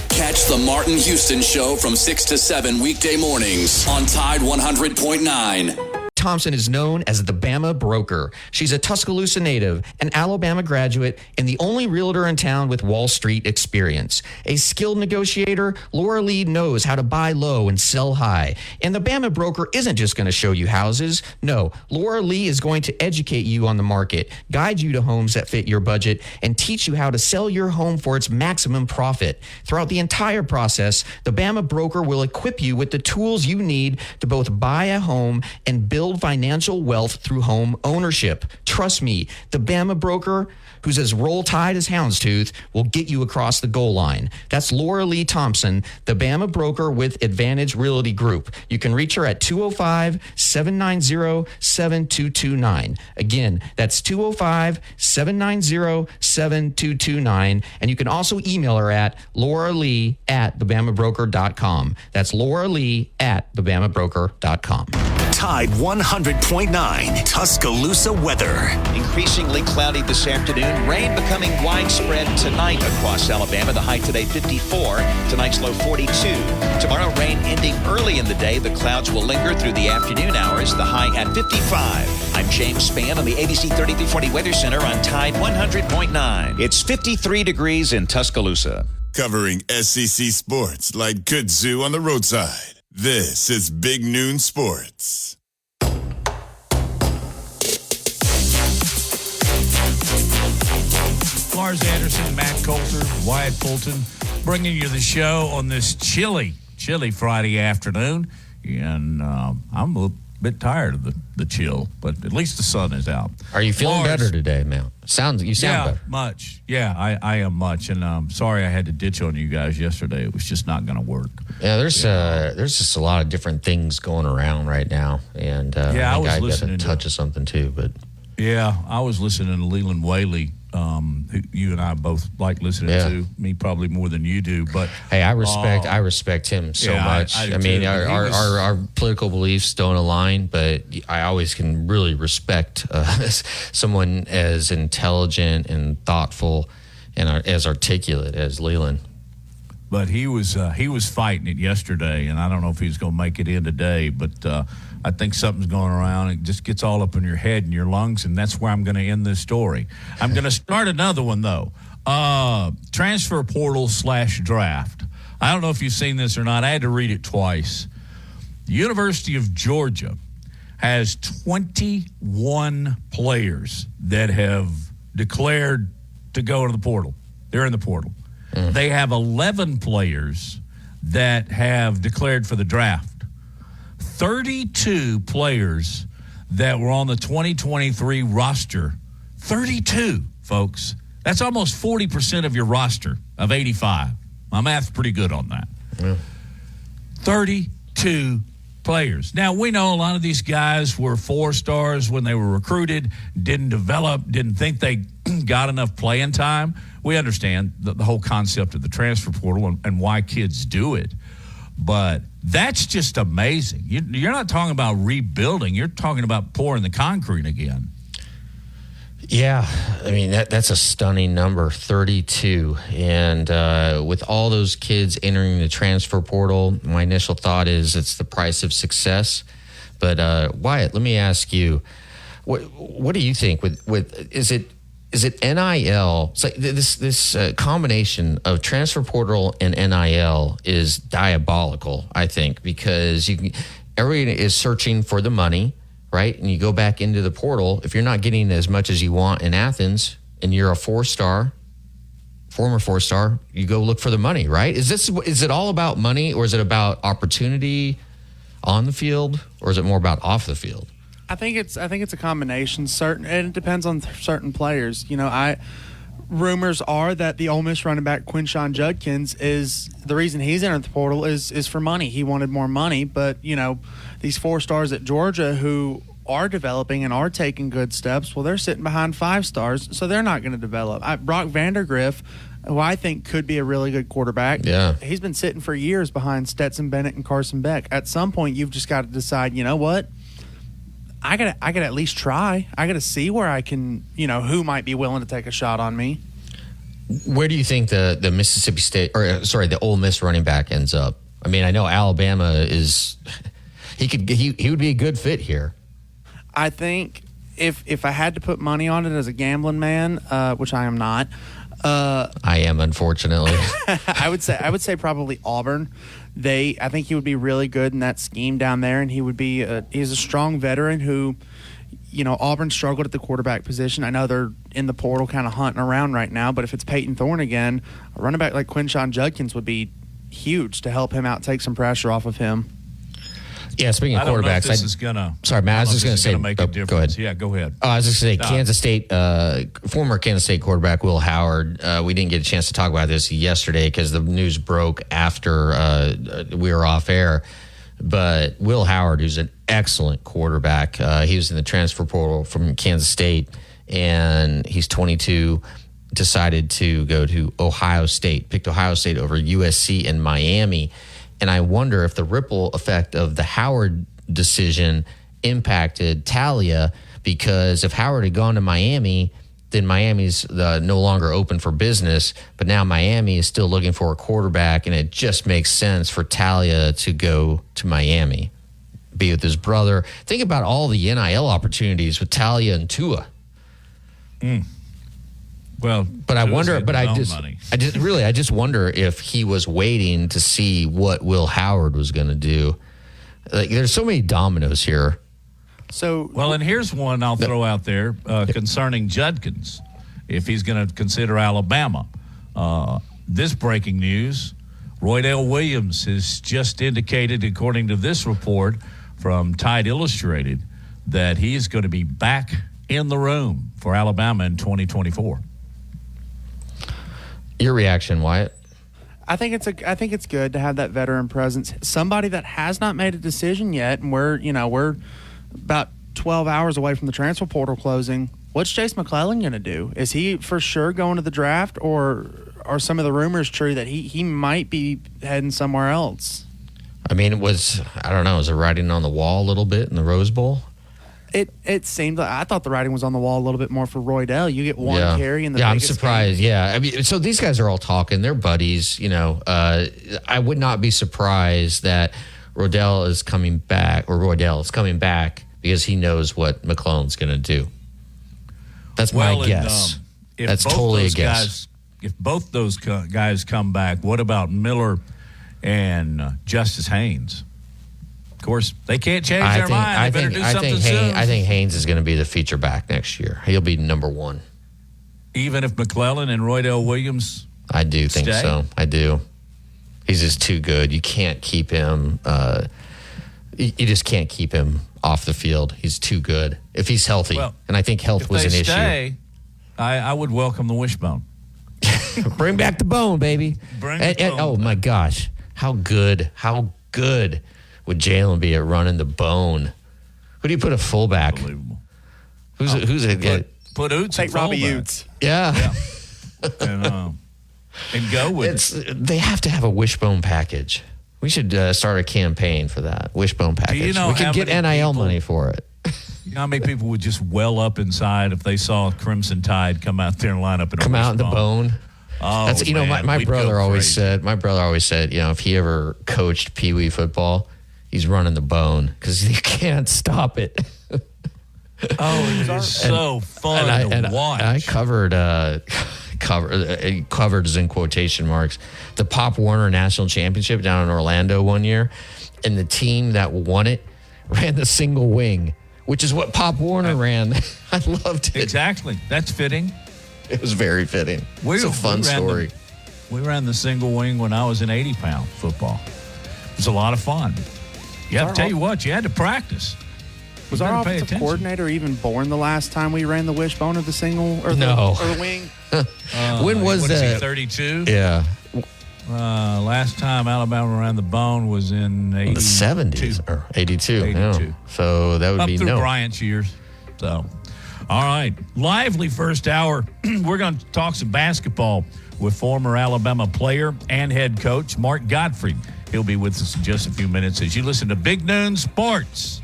Catch the Martin Houston Show from 6 to 7 weekday mornings on Tide 100.9. Thompson is known as the Bama Broker. She's a Tuscaloosa native, an Alabama graduate, and the only realtor in town with Wall Street experience. A skilled negotiator, Laura Lee knows how to buy low and sell high. And the Bama Broker isn't just going to show you houses. No, Laura Lee is going to educate you on the market, guide you to homes that fit your budget, and teach you how to sell your home for its maximum profit. Throughout the entire process, the Bama Broker will equip you with the tools you need to both buy a home and build financial wealth through home ownership. Trust me, the Bama Broker, who's as roll tide as houndstooth, will get you across the goal line. That's Laura Lee Thompson, the Bama Broker with Advantage Realty Group. You can reach her at 205-790-7229. Again, that's 205-790-7229. And you can also email her at lauralee@thebamabroker.com. That's lauralee@thebamabroker.com. Tide 100.9 Tuscaloosa weather. Increasingly cloudy this afternoon. Rain becoming widespread tonight across Alabama. The high today 54. Tonight's low 42. Tomorrow rain ending early in the day. The clouds will linger through the afternoon hours. The high at 55. I'm James Spann on the ABC 3340 Weather Center on Tide 100.9. It's 53 degrees in Tuscaloosa. Covering SEC sports like kudzu on the roadside. This is Big Noon Sports. Lars Anderson, Matt Coulter, Wyatt Fulton, bringing you the show on this chilly Friday afternoon. And I'm a bit tired of the chill, but at least the sun is out. Are you feeling better today, Mel? You sound better. Much. Yeah, I am much. And sorry I had to ditch on you guys yesterday. It was just not going to work. Yeah, there's just a lot of different things going around right now. And I was listening to a touch of something too. But yeah, I was listening to Leland Whaley, who you and I both like listening to. Me probably more than you do. But hey, I respect him so much. I mean, our political beliefs don't align, but I always can really respect someone as intelligent and thoughtful and as articulate as Leland. But he was fighting it yesterday, and I don't know if he's going to make it in today. But I think something's going around. It just gets all up in your head and your lungs, and that's where I'm going to end this story. I'm going to start another one, though. Transfer portal / draft. I don't know if you've seen this or not. I had to read it twice. The University of Georgia has 21 players that have declared to go into the portal. They're in the portal. They have 11 players that have declared for the draft. 32 players that were on the 2023 roster. 32, folks. That's almost 40% of your roster of 85. My math's pretty good on that. Yeah. 32 players. Now, we know a lot of these guys were 4 stars when they were recruited, didn't develop, didn't think they got enough playing time. We understand the whole concept of the transfer portal and why kids do it. But that's just amazing. You're not talking about rebuilding. You're talking about pouring the concrete again. Yeah, I mean, that's a stunning number, 32. And with all those kids entering the transfer portal, my initial thought is it's the price of success. But Wyatt, let me ask you, what do you think? Is it NIL? It's like this combination of transfer portal and NIL is diabolical, I think, because everyone is searching for the money, right? And you go back into the portal. If you're not getting as much as you want in Athens and you're a 4-star, former 4-star, you go look for the money, right? Is it all about money, or is it about opportunity on the field, or is it more about off the field? I think it's a combination. And it depends on certain players. You know, rumors are that the Ole Miss running back Quinshon Judkins is the reason he's entered the portal is for money. He wanted more money, but these 4 stars at Georgia who are developing and are taking good steps, well, they're sitting behind 5 stars, so they're not going to develop. Brock Vandergriff, who I think could be a really good quarterback, he's been sitting for years behind Stetson Bennett and Carson Beck. At some point, you've just got to decide, you know what? I gotta at least try. I gotta see where I can, who might be willing to take a shot on me. Where do you think the Mississippi State, the Ole Miss running back ends up? I mean, I know Alabama is. He would be a good fit here. I think if I had to put money on it as a gambling man, which I am not. I am, unfortunately. I would say probably Auburn. I think he would be really good in that scheme down there, and he's a strong veteran who, Auburn struggled at the quarterback position. I know they're in the portal kind of hunting around right now, but if it's Peyton Thorne again, a running back like Quinshon Judkins would be huge to help him out, take some pressure off of him. Yeah, speaking of quarterbacks, sorry, Matt, I was just going to say, make a difference. Go ahead. Yeah, go ahead. I was just going to say, Kansas State, former Kansas State quarterback Will Howard. We didn't get a chance to talk about this yesterday because the news broke after we were off air. But Will Howard, who's an excellent quarterback, he was in the transfer portal from Kansas State, and he's 22. Decided to go to Ohio State, picked Ohio State over USC and Miami. And I wonder if the ripple effect of the Howard decision impacted Talia, because if Howard had gone to Miami, then Miami's no longer open for business. But now Miami is still looking for a quarterback, and it just makes sense for Talia to go to Miami, be with his brother. Think about all the NIL opportunities with Talia and Tua. Well, but I wonder. But I just wonder if he was waiting to see what Will Howard was going to do. Like, there's so many dominoes here. And here's one I'll throw out there concerning Judkins, if he's going to consider Alabama. This breaking news: Roydell Williams has just indicated, according to this report from Tide Illustrated, that he is going to be back in the room for Alabama in 2024. Your reaction, Wyatt? I think it's good to have that veteran presence. Somebody that has not made a decision yet, and we're about 12 hours away from the transfer portal closing. What's Chase McClellan going to do? Is he for sure going to the draft, or are some of the rumors true that he might be heading somewhere else? I mean, was it writing on the wall a little bit in the Rose Bowl? It seemed like I thought the writing was on the wall a little bit more for Roydell. You get one carry in the I'm surprised. Game. Yeah, I mean, so these guys are all talking. They're buddies. I would not be surprised that Roydell is coming back because he knows what McClellan's going to do. That's my guess. That's totally a guess. If both those guys come back, what about Miller and Justice Haynes? Of course, they can't change their mind. They better do something soon. I think Haynes is going to be the feature back next year. He'll be number 1. Even if McClellan and Roydell Williams I do think stay? So. I do. He's just too good. You can't keep him. You just can't keep him off the field. He's too good if he's healthy. Well, and I think health was an issue. I would welcome the wishbone. Bring back the bone, baby. Oh, my gosh. How good would Jalen be at running the bone? Who do you put a fullback? Unbelievable. Who's a put Oots take at Robbie fullback. Oots. Yeah. And go with it. They have to have a wishbone package. We should start a campaign for that. Wishbone package. you know we can how get many NIL people- money for it. You know how many people would just well up inside if they saw Crimson Tide come out there and line up in Come a out in the wishbone? bone. Oh, That's my we'd brother go always crazy. said, if he ever coached Pee Wee football, he's running the bone because you can't stop it. Oh, it is so fun to watch. I covered is in quotation marks, the Pop Warner National Championship down in Orlando one year, and the team that won it ran the single wing, which is what Pop Warner ran. I loved it. Exactly. That's fitting. It was very fitting. It's a fun story. We ran the single wing when I was in 80-pound football. It was a lot of fun. You have to tell you what, you had to practice. Was our offensive coordinator even born the last time we ran the wishbone of the single or the wing? When was that? 32? Yeah. Last time Alabama ran the bone was in The 70s or 82. Yeah. So that would up be through Bryant's years. So, all right. Lively first hour. We're going to talk some basketball with former Alabama player and head coach Mark Gottfried. He'll be with us in just a few minutes as you listen to Big Noon Sports.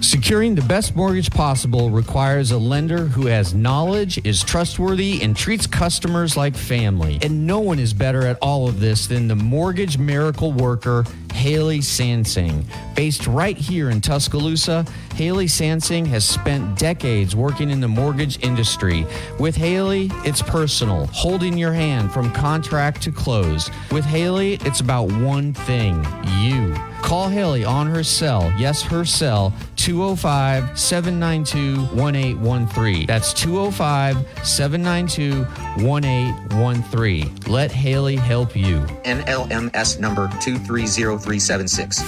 Securing the best mortgage possible requires a lender who has knowledge, is trustworthy, and treats customers like family. And no one is better at all of this than the mortgage miracle worker, Haley Sansing. Based right here in Tuscaloosa, Haley Sansing has spent decades working in the mortgage industry. With Haley, it's personal, holding your hand from contract to close. With Haley, it's about one thing, you. Call Haley on her cell, yes, her cell, 205-792-1813. That's 205-792-1813. Let Haley help you. NLMS number 230376.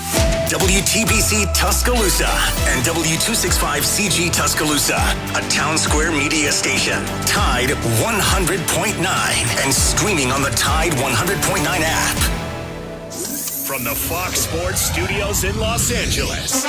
WTBC Tuscaloosa and W265CG Tuscaloosa, a Town Square media station. Tide 100.9 and streaming on the Tide 100.9 app. From the Fox Sports Studios in Los Angeles,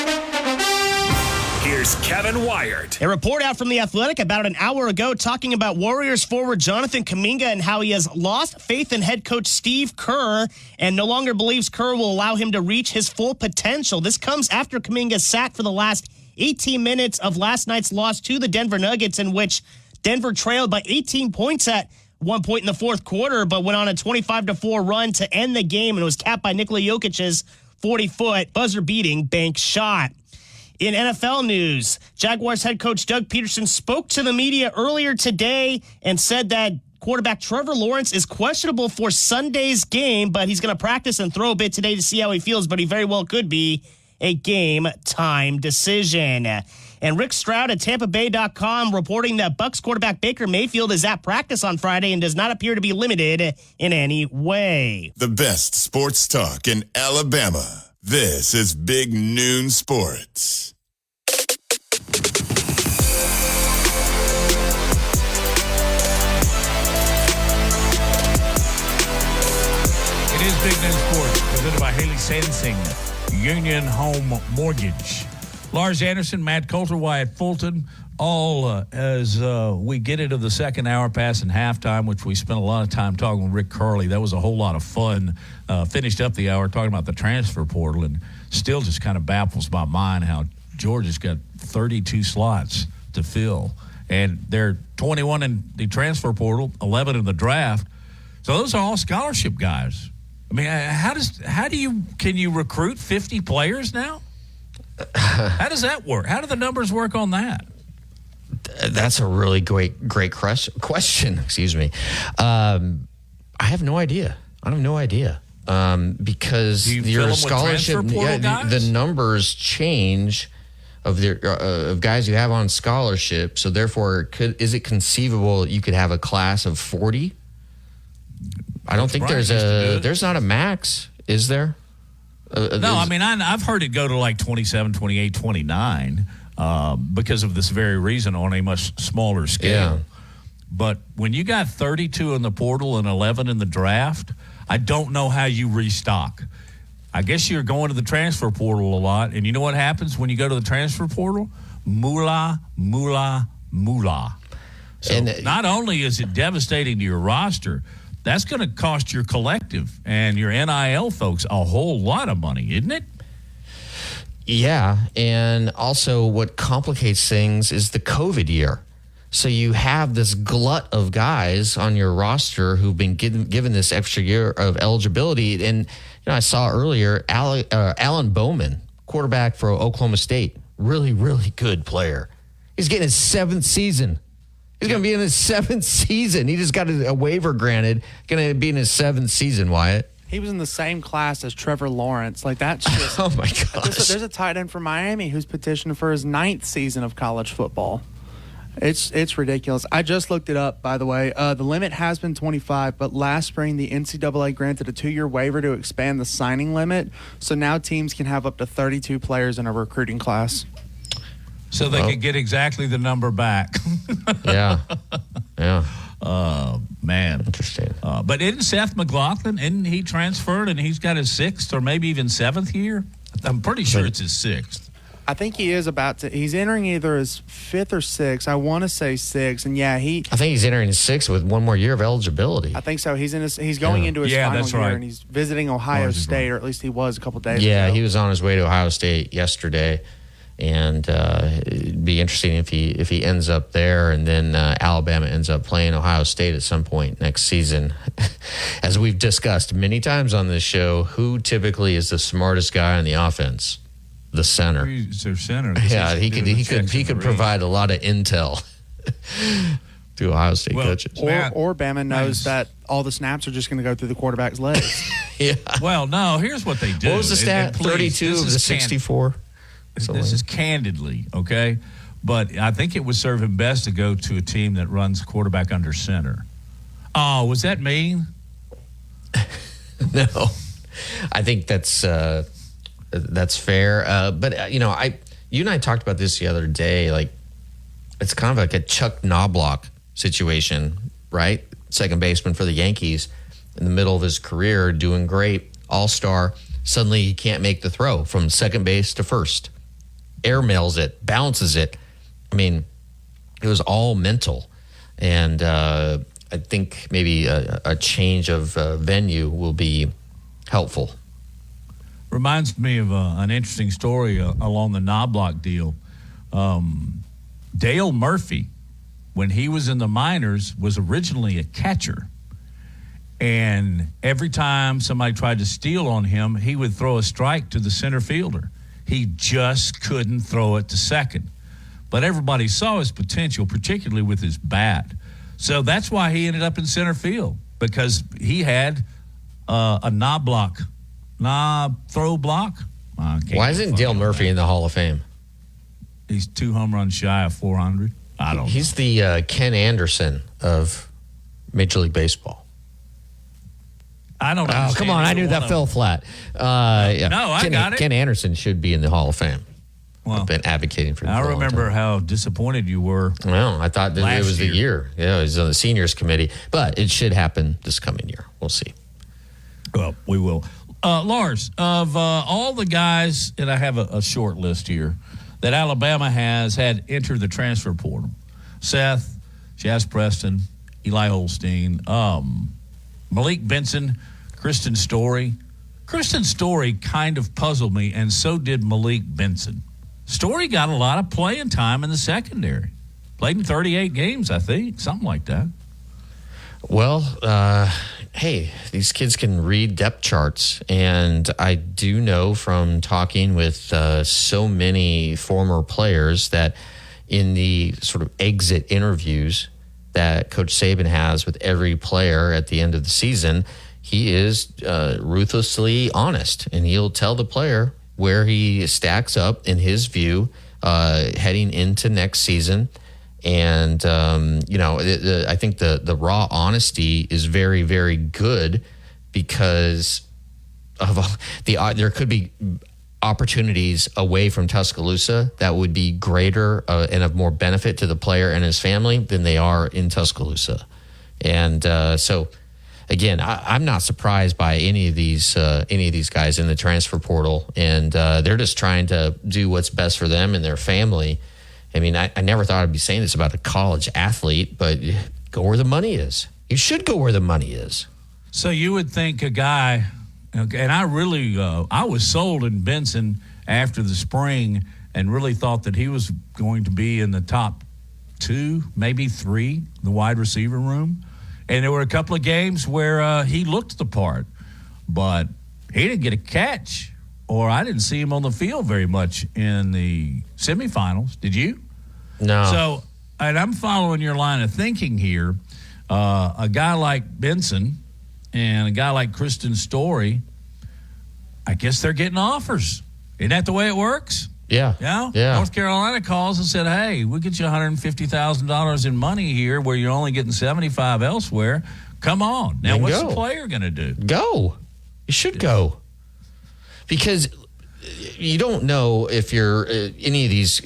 here's Kevin Wyatt. A report out from The Athletic about an hour ago talking about Warriors forward Jonathan Kuminga and how he has lost faith in head coach Steve Kerr and no longer believes Kerr will allow him to reach his full potential. This comes after Kuminga sat for the last 18 minutes of last night's loss to the Denver Nuggets, in which Denver trailed by 18 points at one point in the fourth quarter, but went on a 25-4 run to end the game, and it was capped by Nikola Jokic's 40-foot buzzer-beating bank shot. In NFL news, Jaguars head coach Doug Peterson spoke to the media earlier today and said that quarterback Trevor Lawrence is questionable for Sunday's game, but he's going to practice and throw a bit today to see how he feels, but he very well could be a game-time decision. And Rick Stroud at TampaBay.com reporting that Bucs quarterback Baker Mayfield is at practice on Friday and does not appear to be limited in any way. The best sports talk in Alabama. This is Big Noon Sports. It is Big Noon Sports, presented by Haley Sansing, Union Home Mortgage. Lars Anderson, Matt Coulter, Wyatt Fulton, all as we get into the second hour passing halftime, which we spent a lot of time talking with Rick Curley. That was a whole lot of fun. Finished up the hour talking about the transfer portal, and still just kind of baffles my mind how Georgia's got 32 slots to fill. And they're 21 in the transfer portal, 11 in the draft. So those are all scholarship guys. I mean, can you recruit 50 players now? How does that work? How do the numbers work on that? That's a really great question. Excuse me. I have no idea. Because your scholarship, the numbers change of guys you have on scholarship. So therefore, is it conceivable you could have a class of 40? I don't think there's not a max, is there? No, I mean, I've heard it go to like 27, 28, 29 because of this very reason on a much smaller scale. Yeah. But when you got 32 in the portal and 11 in the draft, I don't know how you restock. I guess you're going to the transfer portal a lot. And you know what happens when you go to the transfer portal? Moolah, moolah, moolah. So and not only is it devastating to your roster, that's going to cost your collective and your NIL folks a whole lot of money, isn't it? Yeah, and also what complicates things is the COVID year. So you have this glut of guys on your roster who've been given this extra year of eligibility. And I saw earlier Alan Bowman, quarterback for Oklahoma State, really, really good player. He's getting his 7th season. He's going to be in his 7th season. He just got a waiver granted. Going to be in his 7th season, Wyatt. He was in the same class as Trevor Lawrence. Like, that's just... Oh, my gosh. There's a tight end from Miami who's petitioning for his 9th season of college football. It's ridiculous. I just looked it up, by the way. The limit has been 25, but last spring the NCAA granted a 2-year waiver to expand the signing limit, so now teams can have up to 32 players in a recruiting class. So they could get exactly the number back. Yeah. Man. Interesting. But isn't Seth McLaughlin, isn't he transferred and he's got his 6th or maybe even 7th year? I'm pretty sure it's his 6th. I think he is about to. He's entering either his 5th or 6th. I want to say 6th, and yeah, I think he's entering his 6th with one more year of eligibility. I think so. He's going into his final year, and he's visiting Ohio State, or at least he was a couple days ago. Yeah, he was on his way to Ohio State yesterday, and it'd be interesting if he ends up there, and then Alabama ends up playing Ohio State at some point next season. As we've discussed many times on this show, who typically is the smartest guy on the offense? The center. He's their center. Yeah, he could provide a lot of intel to Ohio State coaches. Or Bama knows that all the snaps are just going to go through the quarterback's legs. Yeah. Well, no, here's what they do. What was the stat? 32 of the 64? This is candidly, okay? But I think it would serve him best to go to a team that runs quarterback under center. Oh, was that mean? No. I think that's fair. But, you and I talked about this the other day. Like, it's kind of like a Chuck Knobloch situation, right? Second baseman for the Yankees in the middle of his career, doing great, all-star. Suddenly he can't make the throw from second base to first. Airmails it, bounces it. I mean, it was all mental. And I think maybe a change of venue will be helpful. Reminds me of an interesting story along the Knobloch deal. Dale Murphy, when he was in the minors, was originally a catcher. And every time somebody tried to steal on him, he would throw a strike to the center fielder. He just couldn't throw it to second. But everybody saw his potential, particularly with his bat. So that's why he ended up in center field, because he had a throw block. Why isn't Dale Murphy in the Hall of Fame? He's 2 home runs shy of 400. I don't know. He's the Ken Anderson of Major League Baseball. I don't know. Oh, come on. I knew that fell flat. Yeah. No, I got it. Ken Anderson should be in the Hall of Fame. Well, I've been advocating for that. I remember how disappointed you were. Well, I thought that it was the year. Yeah, it was on the seniors committee. But it should happen this coming year. We'll see. Well, we will. Lars, of all the guys, and I have a short list here, that Alabama has had enter the transfer portal: Seth, Jazz Preston, Eli Holstein, Malik Benson, Kristen Story. Kristen Story kind of puzzled me, and so did Malik Benson. Story got a lot of playing time in the secondary. Played in 38 games, I think, something like that. Well, hey, these kids can read depth charts, and I do know from talking with so many former players that in the sort of exit interviews that Coach Saban has with every player at the end of the season, he is ruthlessly honest, and he'll tell the player where he stacks up in his view heading into next season. And, I think the raw honesty is very, very good because of there could be opportunities away from Tuscaloosa that would be greater and of more benefit to the player and his family than they are in Tuscaloosa. And so, again, I'm not surprised by any of these guys in the transfer portal, and they're just trying to do what's best for them and their family. I mean, I never thought I'd be saying this about a college athlete, but go where the money is. You should go where the money is. So you would think a guy, and I really, I was sold in Benson after the spring and really thought that he was going to be in the top 2, maybe 3, the wide receiver room. And there were a couple of games where he looked the part, but he didn't get a catch, or I didn't see him on the field very much in the semifinals. Did you? No. So, and I'm following your line of thinking here. A guy like Benson And a guy like Kristen Story, I guess they're getting offers. Isn't that the way it works? Yeah. Yeah. North Carolina calls and said, hey, we'll get you $150,000 in money here where you're only getting $75,000 elsewhere. Come on. Now, what's the player going to do? Go. You should go. Because you don't know if you're any of these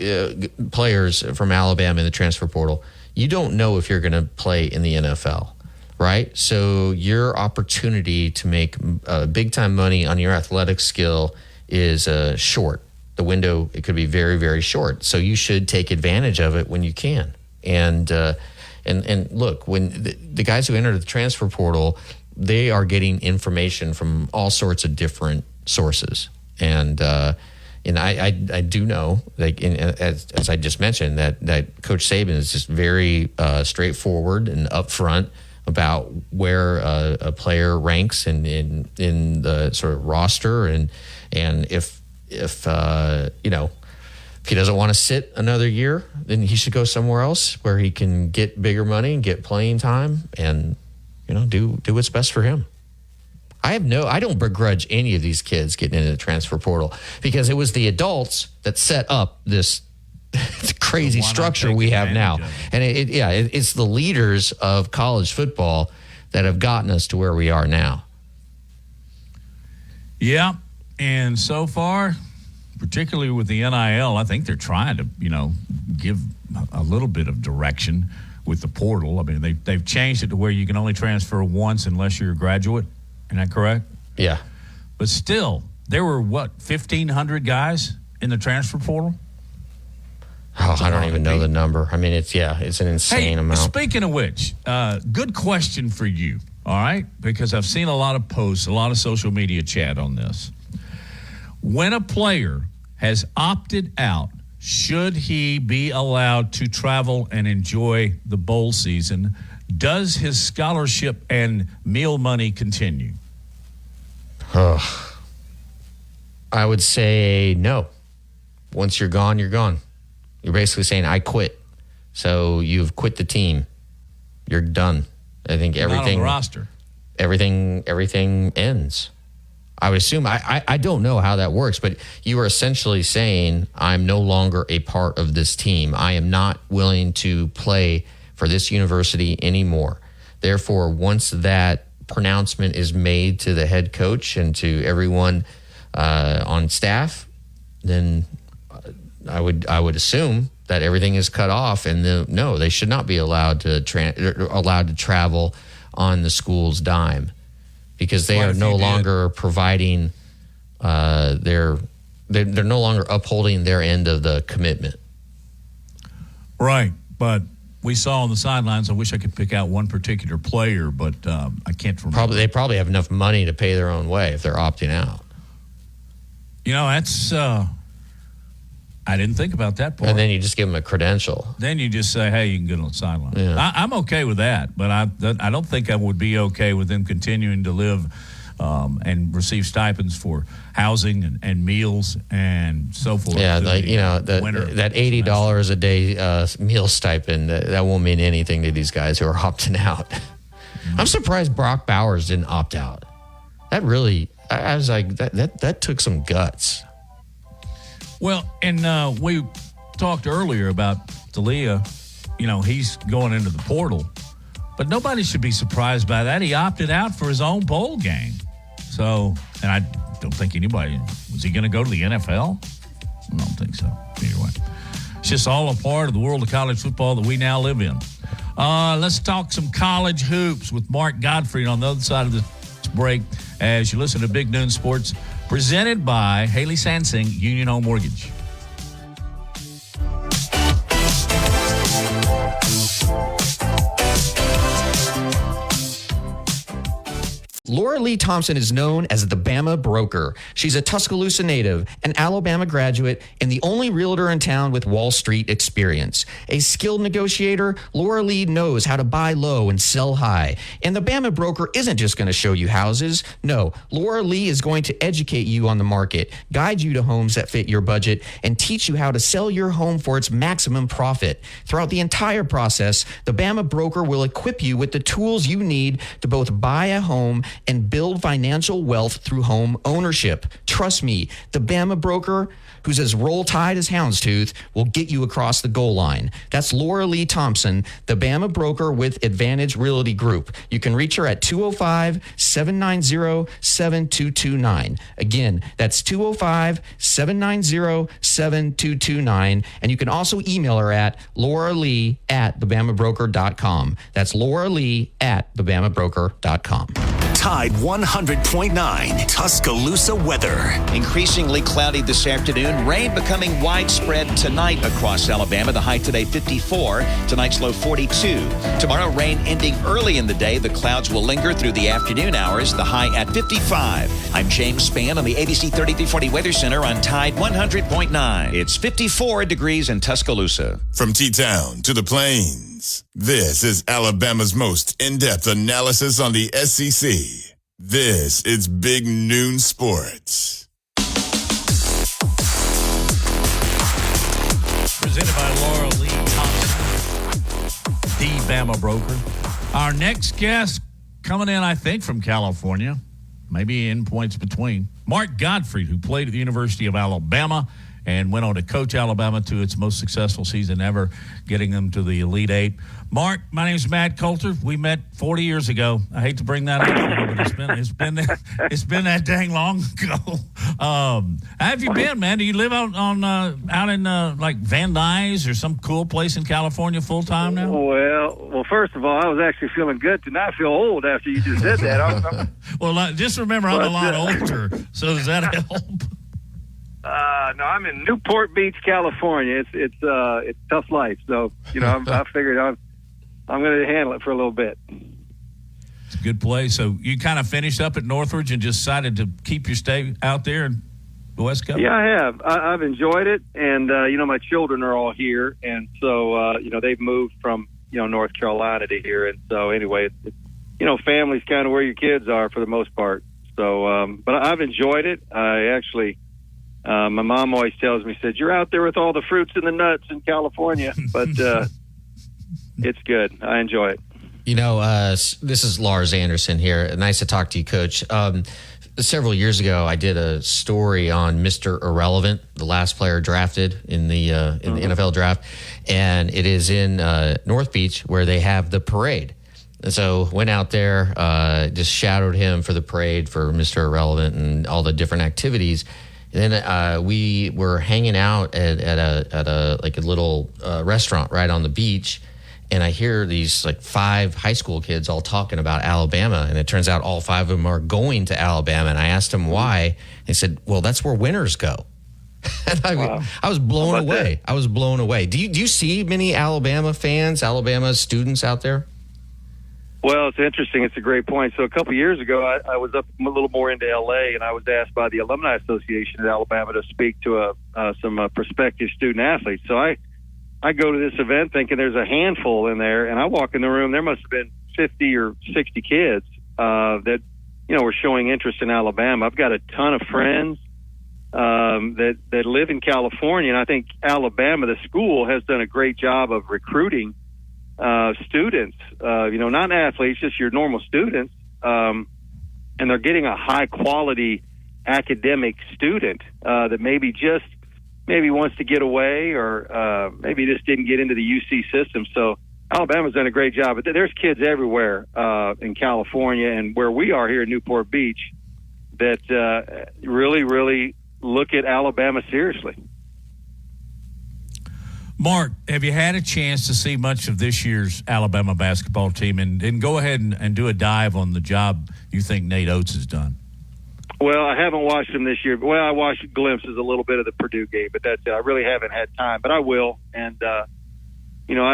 players from Alabama in the transfer portal, you don't know if you're going to play in the NFL, right? So your opportunity to make big-time money on your athletic skill is short. The window, it could be very, very short. So you should take advantage of it when you can. And look, when the guys who enter the transfer portal, they are getting information from all sorts of different sources. And I do know, like as I just mentioned, that Coach Saban is just very straightforward and upfront about where a player ranks in the sort of roster, and if he doesn't want to sit another year, then he should go somewhere else where he can get bigger money and get playing time, and do what's best for him. I don't begrudge any of these kids getting into the transfer portal, because it was the adults that set up this crazy structure we have now. And it's the leaders of college football that have gotten us to where we are now. Yeah. And so far, particularly with the NIL, I think they're trying to, give a little bit of direction with the portal. I mean, they've changed it to where you can only transfer once unless you're a graduate. Isn't that correct? Yeah. But still, there were, 1,500 guys in the transfer portal? Oh, I don't even know the number. I mean, it's an insane amount. Speaking of which, good question for you, all right? Because I've seen a lot of posts, a lot of social media chat on this. When a player has opted out, should he be allowed to travel and enjoy the bowl season? Does his scholarship and meal money continue? I would say no. Once you're gone, you're gone. You're basically saying, I quit. So you've quit the team. You're done. I think everything. Not on the roster. Everything ends. I would assume, I don't know how that works, but you are essentially saying, I'm no longer a part of this team. I am not willing to play for this university anymore. Therefore, once that pronouncement is made to the head coach and to everyone on staff, then I would assume that everything is cut off, and no, they should not be allowed to travel on the school's dime, because they are no longer providing they're no longer upholding their end of the commitment. Right, but we saw on the sidelines, I wish I could pick out one particular player, but I can't remember. They probably have enough money to pay their own way if they're opting out. That's I didn't think about that part. And then you just give them a credential. Then you just say, hey, you can get on the sideline. Yeah. I'm okay with that, but I don't think I would be okay with them continuing to live and receive stipends for housing and meals and so forth. Yeah, that $80 a day meal stipend, that won't mean anything to these guys who are opting out. I'm surprised Brock Bowers didn't opt out. That really, I was like, that took some guts. Well, and we talked earlier about D'Elia. He's going into the portal, but nobody should be surprised by that. He opted out for his own bowl game. So, and I don't think anybody, was he going to go to the NFL? I don't think so. Anyway, it's just all a part of the world of college football that we now live in. Let's talk some college hoops with Mark Godfrey on the other side of this break as you listen to Big Noon Sports, presented by Haley Sansing, Union Home Mortgage. Laura Lee Lee Thompson is known as the Bama Broker. She's a Tuscaloosa native, an Alabama graduate, and the only realtor in town with Wall Street experience. A skilled negotiator, Laura Lee knows how to buy low and sell high. And the Bama Broker isn't just going to show you houses. No, Laura Lee is going to educate you on the market, guide you to homes that fit your budget, and teach you how to sell your home for its maximum profit. Throughout the entire process, the Bama Broker will equip you with the tools you need to both buy a home and build financial wealth through home ownership. Trust me, the Bama Broker, who's as Roll Tide as houndstooth, will get you across the goal line. That's Laura Lee Thompson, the Bama Broker with Advantage Realty Group. You can reach her at 205-790-7229. Again, that's 205-790-7229. And you can also email her at lauralee@thebamabroker.com. That's lauralee@thebamabroker.com. Tide 100.9 Tuscaloosa weather. Increasingly cloudy this afternoon. Rain becoming widespread tonight across Alabama. The high today 54. Tonight's low 42. Tomorrow rain ending early in the day. The clouds will linger through the afternoon hours. The high at 55. I'm James Spann on the ABC 3340 Weather Center on Tide 100.9. It's 54 degrees in Tuscaloosa. From T-Town to the Plains, this is Alabama's most in-depth analysis on the SEC. This is Big Noon Sports. Presented by Laura Lee Thompson, the Bama Broker. Our next guest coming in, I think, from California, maybe in points between. Mark Gottfried, who played at the University of Alabama and went on to coach Alabama to its most successful season ever, getting them to the Elite Eight. Mark, my name is Matt Coulter. We met 40 years ago. I hate to bring that up, but it's been that dang long ago. How have you been, man? Do you live out in like Van Nuys or some cool place in California full time now? Well, first of all, I was actually feeling good to not feel old after you just said that. Well, just remember, I'm a lot older, so does that help? No, I'm in Newport Beach, California. It's tough life, so I figured I'm going to handle it for a little bit. It's a good place. So you kind of finished up at Northridge and just decided to keep your stay out there in the West Coast? Yeah, I have. I've enjoyed it, and my children are all here, and so they've moved from North Carolina to here, and so anyway, family's kind of where your kids are for the most part. So, but I've enjoyed it. I actually. My mom always tells me, said, you're out there with all the fruits and the nuts in California, but it's good. I enjoy it. This is Lars Anderson here. Nice to talk to you, Coach. Several years ago, I did a story on Mr. Irrelevant, the last player drafted in the NFL draft, and it is in North Beach where they have the parade. And so went out there, just shadowed him for the parade for Mr. Irrelevant and all the different activities. And then we were hanging out at a little restaurant right on the beach, and I hear these 5 high school kids all talking about Alabama, and it turns out all 5 of them are going to Alabama. And I asked them why. They said, "Well, that's where winners go." And I was blown away. I was blown away. Do you see many Alabama fans, Alabama students out there? Well, it's interesting. It's a great point. So a couple of years ago, I was up a little more into L.A., and I was asked by the Alumni Association at Alabama to speak to some prospective student athletes. So I go to this event thinking there's a handful in there, and I walk in the room. There must have been 50 or 60 kids that were showing interest in Alabama. I've got a ton of friends that live in California, and I think Alabama, the school, has done a great job of recruiting students, not athletes, just your normal students, and they're getting a high quality academic student that maybe wants to get away or maybe just didn't get into the UC system. So Alabama's done a great job, but there's kids everywhere in California and where we are here in Newport Beach that really, really look at Alabama seriously. Mark, have you had a chance to see much of this year's Alabama basketball team? And go ahead and do a dive on the job you think Nate Oates has done. Well, I haven't watched him this year. Well, I watched glimpses a little bit of the Purdue game, but I really haven't had time. But I will, and I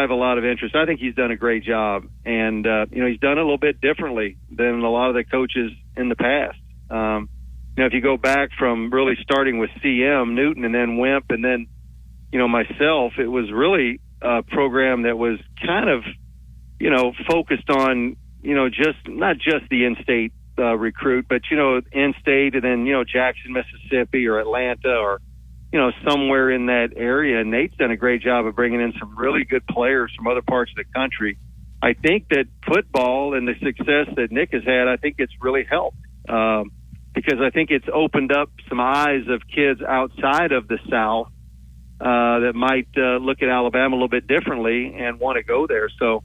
have a lot of interest. I think he's done a great job, and he's done it a little bit differently than a lot of the coaches in the past. If you go back from really starting with CM, Newton, and then Wimp, and then, myself, it was really a program that was kind of, focused on, not just the in-state recruit, but, in-state and then, Jackson, Mississippi or Atlanta or, somewhere in that area. And Nate's done a great job of bringing in some really good players from other parts of the country. I think that football and the success that Nick has had, I think it's really helped. Because I think it's opened up some eyes of kids outside of the South that might look at Alabama a little bit differently and want to go there. So,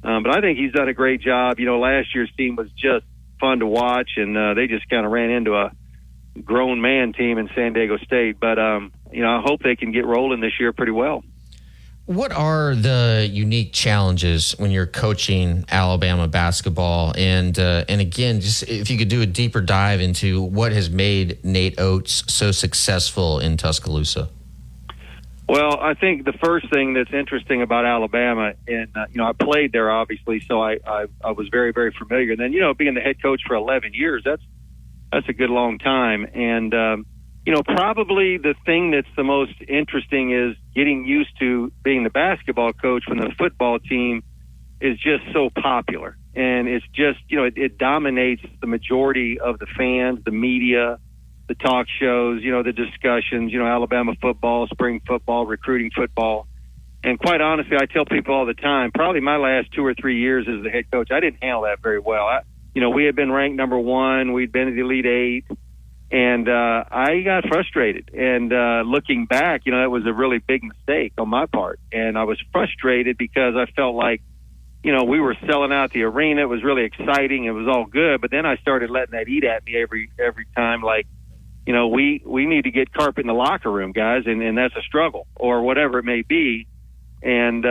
but I think he's done a great job. Last year's team was just fun to watch, and they just kind of ran into a grown man team in San Diego State. But, I hope they can get rolling this year pretty well. What are the unique challenges when you're coaching Alabama basketball? And again, just if you could do a deeper dive into what has made Nate Oates so successful in Tuscaloosa. Well, I think the first thing that's interesting about Alabama, and I played there obviously, so I was very, very familiar. And then being the head coach for 11 years, that's a good long time. And probably the thing that's the most interesting is getting used to being the basketball coach when the football team is just so popular. And it's just, it dominates the majority of the fans, the media, the talk shows, the discussions, Alabama football, spring football, recruiting football. And quite honestly, I tell people all the time, probably my last 2 or 3 years as the head coach, I didn't handle that very well. We had been ranked number 1. We'd been in the Elite 8. And I got frustrated. And looking back, that was a really big mistake on my part. And I was frustrated because I felt like, we were selling out the arena. It was really exciting. It was all good. But then I started letting that eat at me every time, like, we need to get carpet in the locker room, guys, and that's a struggle or whatever it may be. And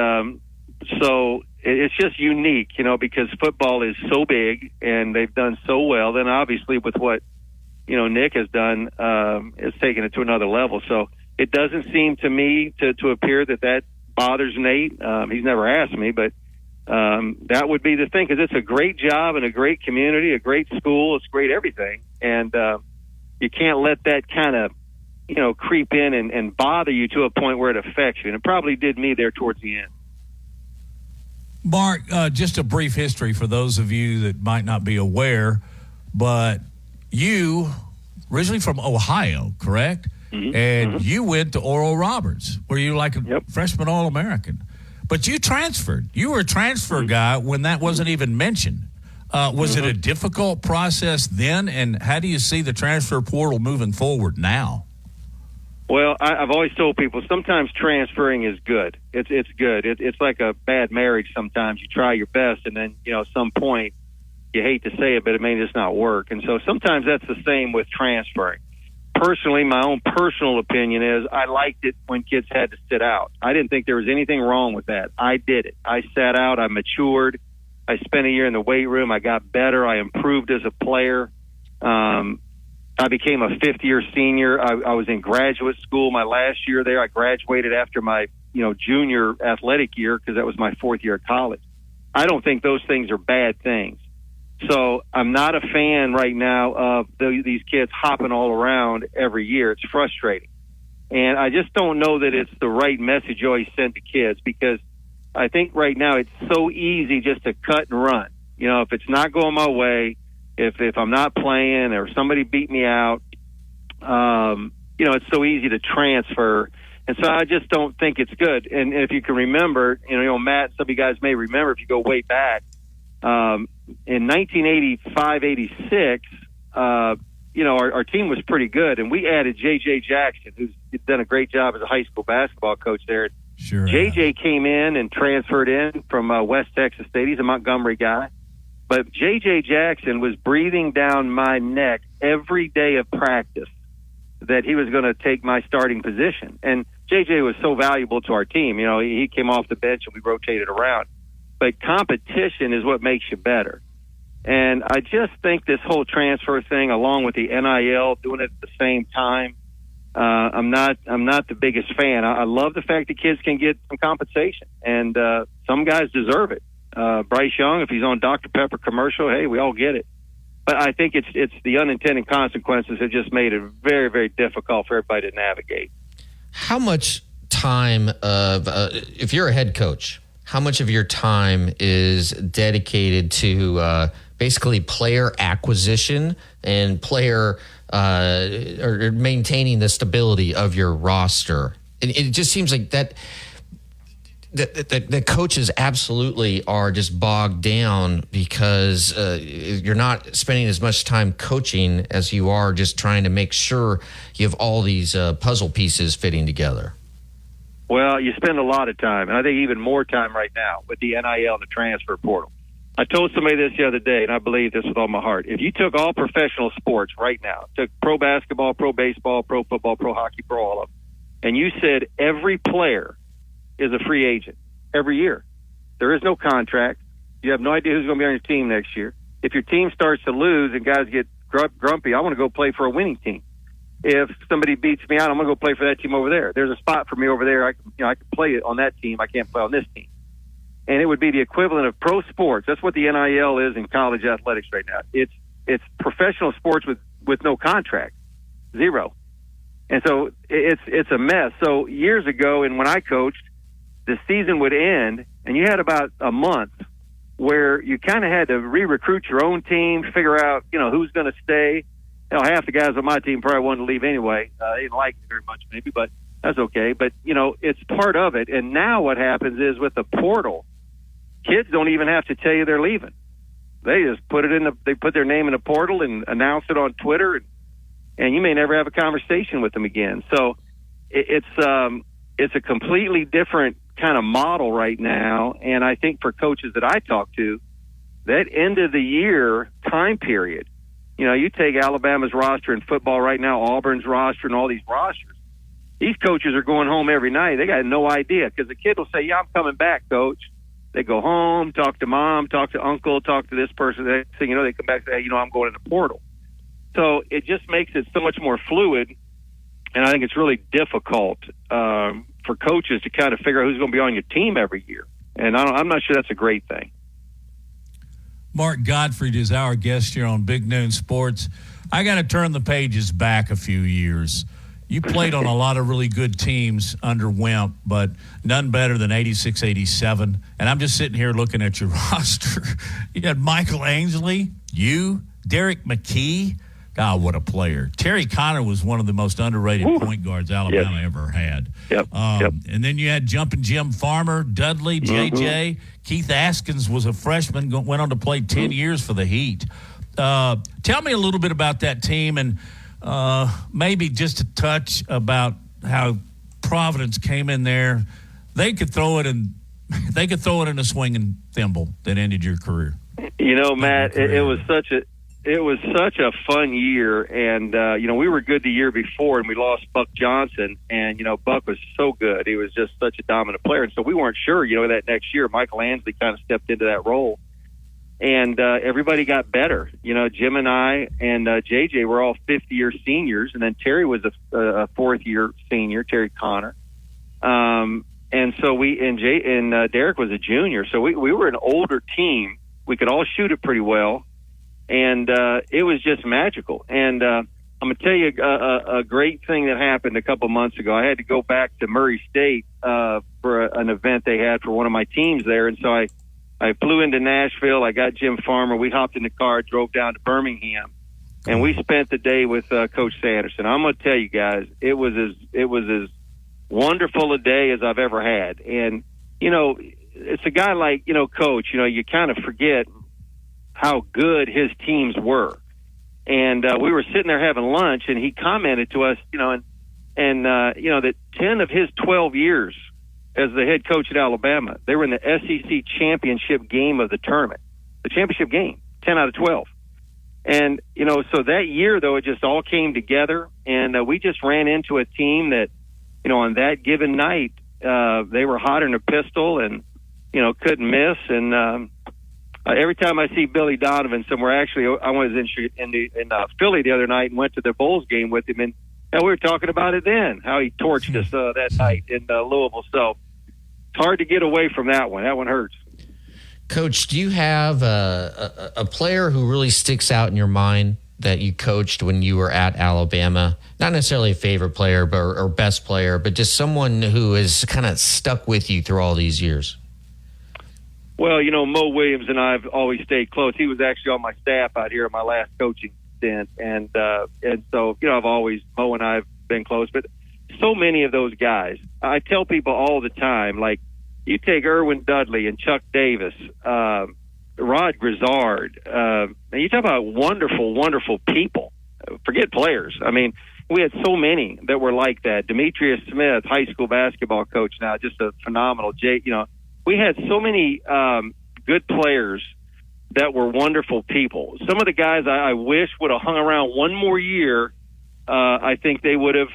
so it's just unique, because football is so big and they've done so well. Then obviously with what, Nick has done, is taking it to another level. So it doesn't seem to me to appear that bothers Nate. He's never asked me, but that would be the thing, because it's a great job and a great community, a great school. It's great everything. And you can't let that kind of, creep in and bother you to a point where it affects you. And it probably did me there towards the end. Mark, just a brief history for those of you that might not be aware, but you originally from Ohio, correct? Mm-hmm. And you went to Oral Roberts, where you like a freshman All-American. But you transferred. You were a transfer guy when that wasn't even mentioned. Was it a difficult process then? And how do you see the transfer portal moving forward now? Well, I've always told people sometimes transferring is good. It's good. It's like a bad marriage sometimes. You try your best, and then, at some point, you hate to say it, but it may just not work. And so sometimes that's the same with transferring. Personally, my own personal opinion is I liked it when kids had to sit out. I didn't think there was anything wrong with that. I did it. I sat out. I matured. I spent a year in the weight room. I got better. I improved as a player. I became a fifth-year senior. I was in graduate school my last year there. I graduated after my, junior athletic year because that was my fourth year of college. I don't think those things are bad things. So I'm not a fan right now of these kids hopping all around every year. It's frustrating. And I just don't know that it's the right message you always send to kids, because I think right now it's so easy just to cut and run. If it's not going my way, if I'm not playing or somebody beat me out, it's so easy to transfer. And so I just don't think it's good. And if you can remember, Matt, some of you guys may remember if you go way back, in 1985-86, our team was pretty good, and we added J.J. Jackson, who's done a great job as a high school basketball coach there. Sure. J.J. came in and transferred in from West Texas State. He's a Montgomery guy. But J.J. Jackson was breathing down my neck every day of practice that he was going to take my starting position. And J.J. was so valuable to our team. He came off the bench and we rotated around. But competition is what makes you better. And I just think this whole transfer thing, along with the NIL, doing it at the same time, I'm not the biggest fan. I love the fact that kids can get some compensation, and some guys deserve it. Bryce Young, if he's on Dr. Pepper commercial, hey, we all get it. But I think it's the unintended consequences have just made it very, very difficult for everybody to navigate. How much time if you're a head coach, how much of your time is dedicated to basically player acquisition and player or maintaining the stability of your roster? It just seems like that the coaches absolutely are just bogged down because you're not spending as much time coaching as you are just trying to make sure you have all these puzzle pieces fitting together. Well, you spend a lot of time, and I think even more time right now with the NIL and the transfer portal. I told somebody this the other day, and I believe this with all my heart. If you took all professional sports right now, took pro basketball, pro baseball, pro football, pro hockey, pro all of them, and you said every player is a free agent every year. There is no contract. You have no idea who's going to be on your team next year. If your team starts to lose and guys get grumpy, I want to go play for a winning team. If somebody beats me out, I'm going to go play for that team over there. There's a spot for me over there. I can play on that team. I can't play on this team. And it would be the equivalent of pro sports. That's what the NIL is in college athletics right now. It's professional sports with no contract, zero. And so it's a mess. So years ago, and when I coached, the season would end, and you had about a month where you kind of had to re-recruit your own team, figure out, who's going to stay. Half the guys on my team probably wanted to leave anyway. They didn't like me very much, maybe, but that's okay. But, it's part of it. And now what happens is with the portal, kids don't even have to tell you they're leaving. They just they put their name in the portal and announce it on Twitter, and you may never have a conversation with them again. So it's a completely different kind of model right now. And I think for coaches that I talk to, that end of the year time period, you take Alabama's roster in football right now, Auburn's roster, and all these rosters. These coaches are going home every night. They got no idea because the kid will say, "Yeah, I'm coming back, coach." They go home, talk to mom, talk to uncle, talk to this person. They come back and say, "Hey, I'm going in the portal." So it just makes it so much more fluid, and I think it's really difficult for coaches to kind of figure out who's going to be on your team every year. And I'm not sure that's a great thing. Mark Gottfried is our guest here on Big Noon Sports. I got to turn the pages back a few years. You played on a lot of really good teams under Wimp, but none better than 86, 87. And I'm just sitting here looking at your roster. You had Michael Ainsley, Derek McKee. God, what a player. Terry Connor was one of the most underrated point guards Alabama ever had. Yep. And then you had Jumpin' Jim Farmer, Dudley, JJ. Keith Askins was a freshman, went on to play 10 years for the Heat. Tell me a little bit about that team and maybe just a touch about how Providence came in there. They could throw it in a swinging thimble that ended your career. Matt, it was such a fun year, and we were good the year before, and we lost Buck Johnson, and Buck was so good. He was just such a dominant player, and so we weren't sure. That next year Michael Ainsley kind of stepped into that role, and everybody got better. Jim and I and JJ were all fifth-year seniors, and then Terry was a fourth-year senior, Terry Connor, and so Derek was a junior, so we were an older team. We could all shoot it pretty well. And it was just magical. And I'm going to tell you a great thing that happened a couple months ago. I had to go back to Murray State for an event they had for one of my teams there. And so I flew into Nashville. I got Jim Farmer. We hopped in the car, drove down to Birmingham, and we spent the day with Coach Sanderson. I'm going to tell you guys, it was as wonderful a day as I've ever had. And, it's a guy like, Coach, you kind of forget how good his teams were. And we were sitting there having lunch, and he commented to us, that 10 of his 12 years as the head coach at Alabama, they were in the SEC championship game of the tournament, the championship game, 10 out of 12. And, so that year, though, it just all came together, and we just ran into a team that, on that given night, they were hotter than a pistol and, couldn't miss. And, every time I see Billy Donovan somewhere, actually, I was in Philly the other night and went to the Bulls game with him, and we were talking about it then, how he torched us that night in Louisville. So it's hard to get away from that one. That one hurts. Coach, do you have a player who really sticks out in your mind that you coached when you were at Alabama? Not necessarily a favorite player or best player, but just someone who has kind of stuck with you through all these years. Well, Mo Williams and I have always stayed close. He was actually on my staff out here at my last coaching stint, and so Mo and I have been close. But so many of those guys, I tell people all the time, like you take Irwin Dudley and Chuck Davis, Rod Grizzard, and you talk about wonderful, wonderful people. Forget players. I mean, we had so many that were like that. Demetrius Smith, high school basketball coach now, just a phenomenal. We had so many good players that were wonderful people. Some of the guys I wish would have hung around one more year. I think they would have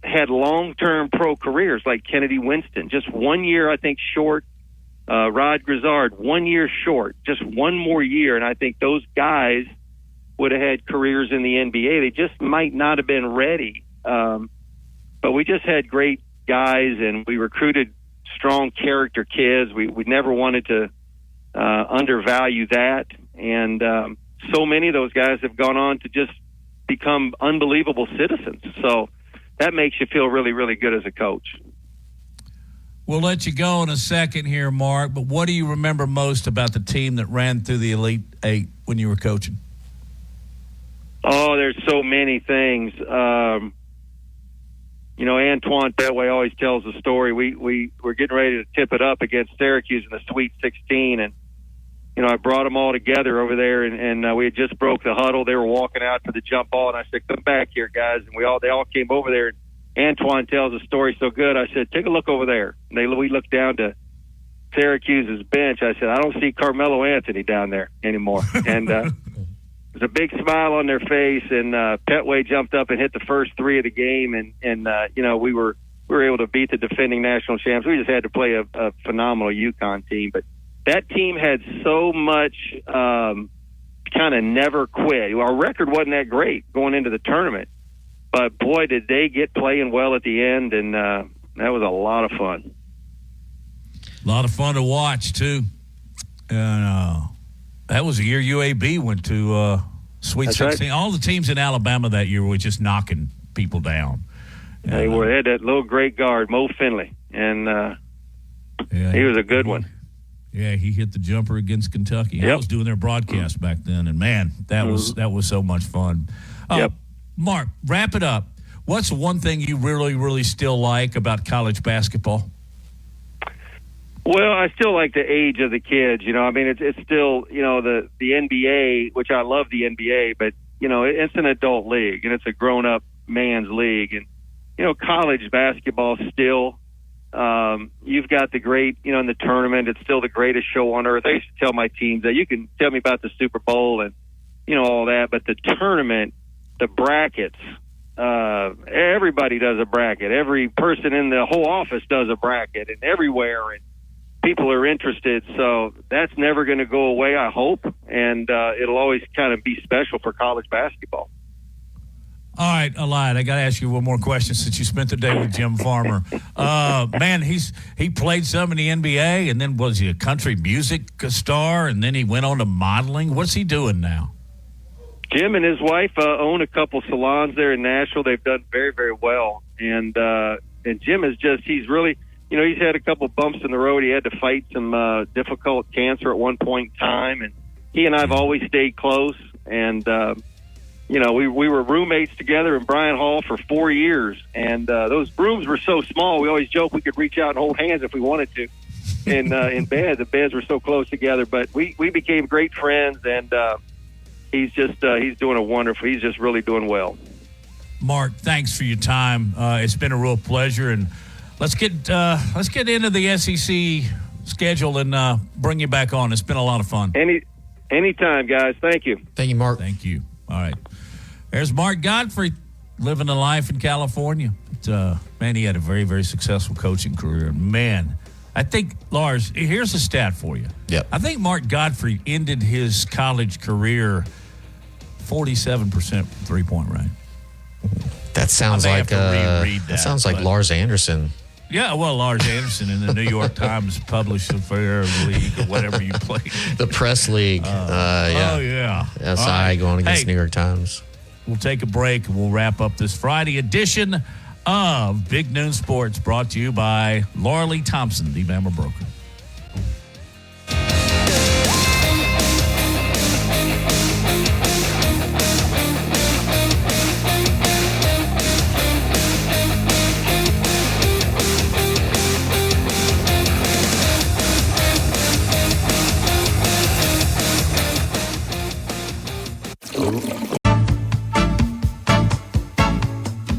had long-term pro careers, like Kennedy Winston. Just 1 year, I think, short. Rod Grizzard, 1 year short. Just one more year, and I think those guys would have had careers in the NBA. They just might not have been ready. But we just had great guys, and we recruited strong character kids. We never wanted to undervalue that. And so many of those guys have gone on to just become unbelievable citizens. So that makes you feel really, really good as a coach. We'll let you go in a second here, Mark, but what do you remember most about the team that ran through the Elite Eight when you were coaching? Oh, there's so many things. Antoine Betway always tells the story. We were getting ready to tip it up against Syracuse in the Sweet 16, and I brought them all together over there, and we had just broke the huddle. They were walking out for the jump ball, and I said, "Come back here, guys!" And they all came over there. And Antoine tells the story so good. I said, "Take a look over there." And we looked down to Syracuse's bench. I said, "I don't see Carmelo Anthony down there anymore." And there's a big smile on their face, and Petway jumped up and hit the first three of the game, and we were able to beat the defending national champs. We just had to play a phenomenal UConn team, but that team had so much kind of never quit. Our record wasn't that great going into the tournament, but boy, did they get playing well at the end, and that was a lot of fun. A lot of fun to watch too, and that was the year UAB went to Sweet 16. Right. All the teams in Alabama that year were just knocking people down. They had that little great guard, Mo Finley, and he was a good one. Yeah, he hit the jumper against Kentucky. Yep. I was doing their broadcast back then, and man, that was so much fun. Mark, wrap it up. What's one thing you really, really still like about college basketball? Well, I still like the age of the kids. I mean, it's still, the NBA, which I love the NBA, but, it's an adult league, and it's a grown-up man's league. And, college basketball still, you've got the great, in the tournament, it's still the greatest show on earth. I used to tell my teams that you can tell me about the Super Bowl and, all that, but the tournament, the brackets, everybody does a bracket. Every person in the whole office does a bracket, and everywhere, and people are interested, so that's never going to go away, I hope, and it'll always kind of be special for college basketball. All right, Eliad, I got to ask you one more question since you spent the day with Jim Farmer. Man, he played some in the NBA, and then was he a country music star, and then he went on to modeling? What's he doing now? Jim and his wife own a couple salons there in Nashville. They've done very, very well, and Jim is he's really – he's had a couple bumps in the road. He had to fight some difficult cancer at one point in time, and he and I have always stayed close. And we were roommates together in Bryan Hall for 4 years, and those rooms were so small. We always joke we could reach out and hold hands if we wanted to. In bed, the beds were so close together. But we became great friends, and he's doing he's just really doing well. Mark, thanks for your time. It's been a real pleasure, and Let's get into the SEC schedule and bring you back on. It's been a lot of fun. Anytime, guys. Thank you. Thank you, Mark. Thank you. All right. There's Mark Godfrey living a life in California. But, man, he had a very, very successful coaching career. Man, I think, Lars, here's a stat for you. Yep. I think Mark Godfrey ended his college career 47% three-point range. That sounds like that. That sounds like Lars Anderson. Yeah, well, Lars Anderson in the New York Times published affair league or whatever you play. The press league. Oh, yeah. SI going against New York Times. We'll take a break and we'll wrap up this Friday edition of Big Noon Sports, brought to you by Laura Lee Thompson, the Bama Broker.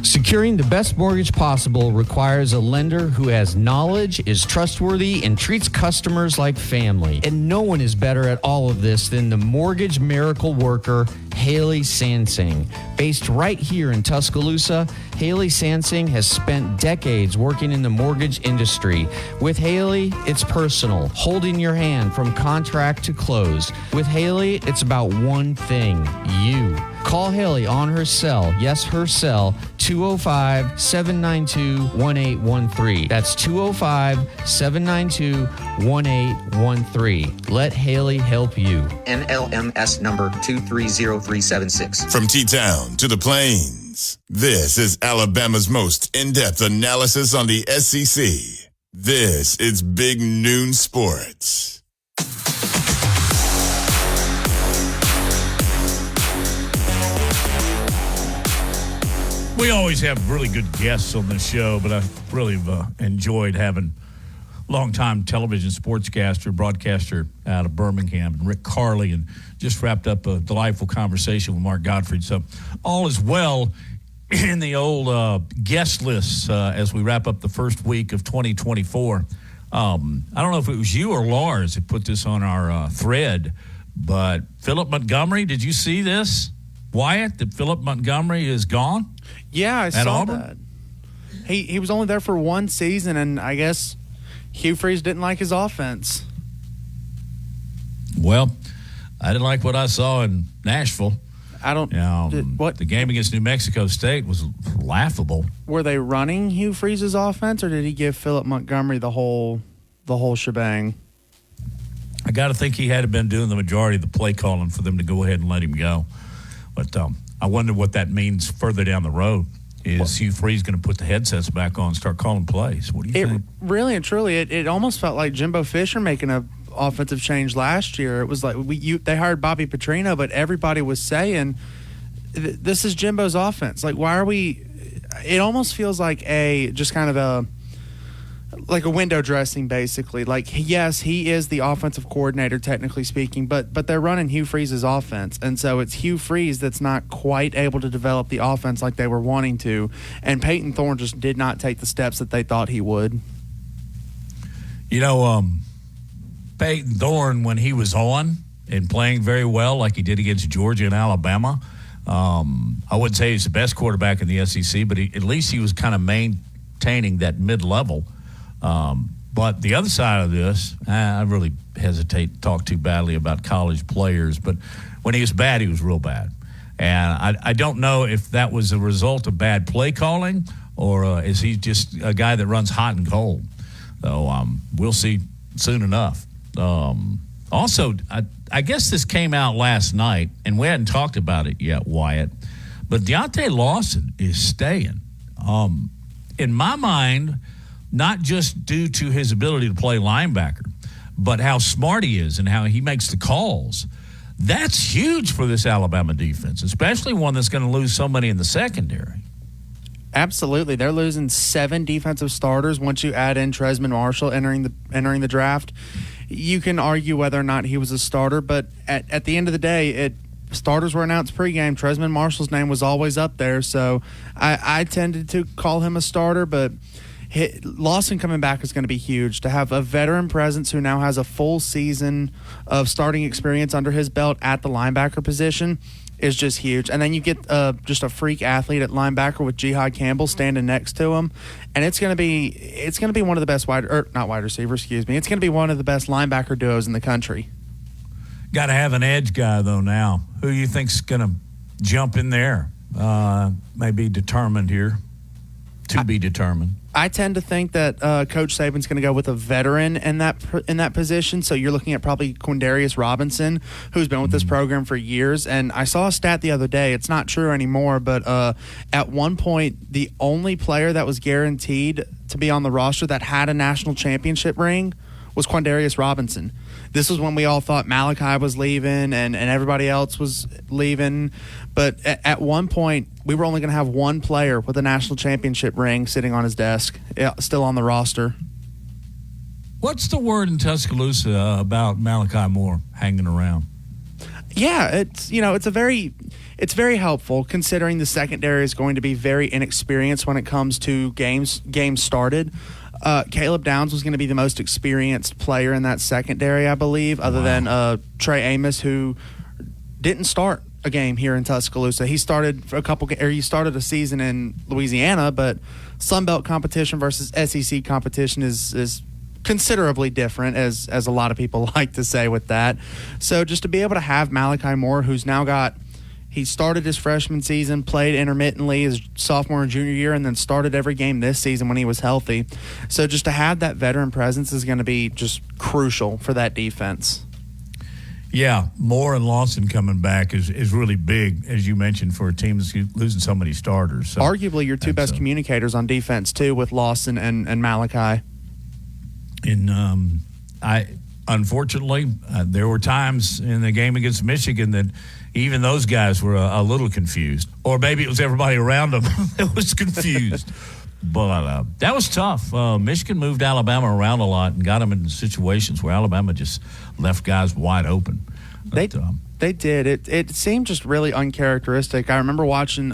Securing the best mortgage possible requires a lender who has knowledge, is trustworthy, and treats customers like family. And no one is better at all of this than the mortgage miracle worker, Haley Sansing. Based right here in Tuscaloosa, Haley Sansing has spent decades working in the mortgage industry. With Haley, it's personal, holding your hand from contract to close. With Haley, it's about one thing, you. Call Haley on her cell, yes, her cell, 205-792-1813. That's 205-792-1813. Let Haley help you. NLMS number 230376. From T-Town to the Plains, this is Alabama's most in-depth analysis on the SEC. This is Big Noon Sports. We always have really good guests on this show, but I really enjoyed having longtime television sportscaster, broadcaster out of Birmingham, Rick Carley, and just wrapped up a delightful conversation with Mark Gottfried. So all is well in the old guest lists as we wrap up the first week of 2024. I don't know if it was you or Lars that put this on our thread, but Philip Montgomery, did you see this, Wyatt, that Philip Montgomery is gone? Yeah, I saw Auburn? that. He was only there for one season, and I guess Hugh Freeze didn't like his offense. Well, I didn't like what I saw in Nashville. I don't. What the game against New Mexico State was laughable. Were they running Hugh Freeze's offense, or did he give Philip Montgomery the whole shebang? I got to think he had been doing the majority of the play calling for them to go ahead and let him go. But I wonder what that means further down the road. Is Hugh Freeze going to put the headsets back on and start calling plays? What do you think? Really and truly, it almost felt like Jimbo Fisher making a offensive change last year. It was like they hired Bobby Petrino, but everybody was saying this is Jimbo's offense. Like, why are we? It almost feels like just kind of a window dressing, basically. Like, yes, he is the offensive coordinator, technically speaking, but they're running Hugh Freeze's offense, and so it's Hugh Freeze that's not quite able to develop the offense like they were wanting to, and Peyton Thorne just did not take the steps that they thought he would. You know, Peyton Thorne, when he was on and playing very well like he did against Georgia and Alabama, I wouldn't say he's the best quarterback in the SEC, but at least he was kind of maintaining that mid-level. But the other side of this, I really hesitate to talk too badly about college players, but when he was bad, he was real bad. And I don't know if that was a result of bad play calling or is he just a guy that runs hot and cold. So we'll see soon enough. Also, I guess this came out last night, and we hadn't talked about it yet, Wyatt, but Deontay Lawson is staying. In my mind, not just due to his ability to play linebacker, but how smart he is and how he makes the calls. That's huge for this Alabama defense, especially one that's going to lose so many in the secondary. Absolutely. They're losing 7 defensive starters once you add in Trezmen Marshall entering the draft. You can argue whether or not he was a starter, but at the end of the day, starters were announced pregame. Trezmen Marshall's name was always up there, so I tended to call him a starter, but Lawson coming back is going to be huge. To have a veteran presence who now has a full season of starting experience under his belt at the linebacker position is just huge. And then you get just a freak athlete at linebacker with Jihad Campbell standing next to him, and it's going to be one of the best not wide receiver, excuse me. It's going to be one of the best linebacker duos in the country. Got to have an edge guy though now. Who you think's going to jump in there? May be determined here. To be determined. I tend to think that Coach Saban's going to go with a veteran in that position. So you're looking at probably Quindarius Robinson, who's been with this program for years. And I saw a stat the other day. It's not true anymore, but at one point, the only player that was guaranteed to be on the roster that had a national championship ring was Quindarius Robinson. This was when we all thought Malachi was leaving and everybody else was leaving. But at one point, we were only going to have one player with a national championship ring sitting on his desk, still on the roster. What's the word in Tuscaloosa about Malachi Moore hanging around? Yeah, it's very helpful considering the secondary is going to be very inexperienced when it comes to games started. Caleb Downs was going to be the most experienced player in that secondary, I believe, other than Trey Amos, who didn't start a game here in Tuscaloosa. He started he started a season in Louisiana, but Sun Belt competition versus SEC competition is considerably different, as a lot of people like to say with that. So just to be able to have Malachi Moore, who's now he started his freshman season, played intermittently his sophomore and junior year, and then started every game this season when he was healthy. So just to have that veteran presence is going to be just crucial for that defense. Yeah, Moore and Lawson coming back is really big, as you mentioned, for a team that's losing so many starters. So, arguably your two best communicators on defense, too, with Lawson and Malachi. And unfortunately, there were times in the game against Michigan that even those guys were a little confused. Or maybe it was everybody around them that was confused. But that was tough. Michigan moved Alabama around a lot and got them in situations where Alabama just left guys wide open. But, they did. It seemed just really uncharacteristic. I remember watching.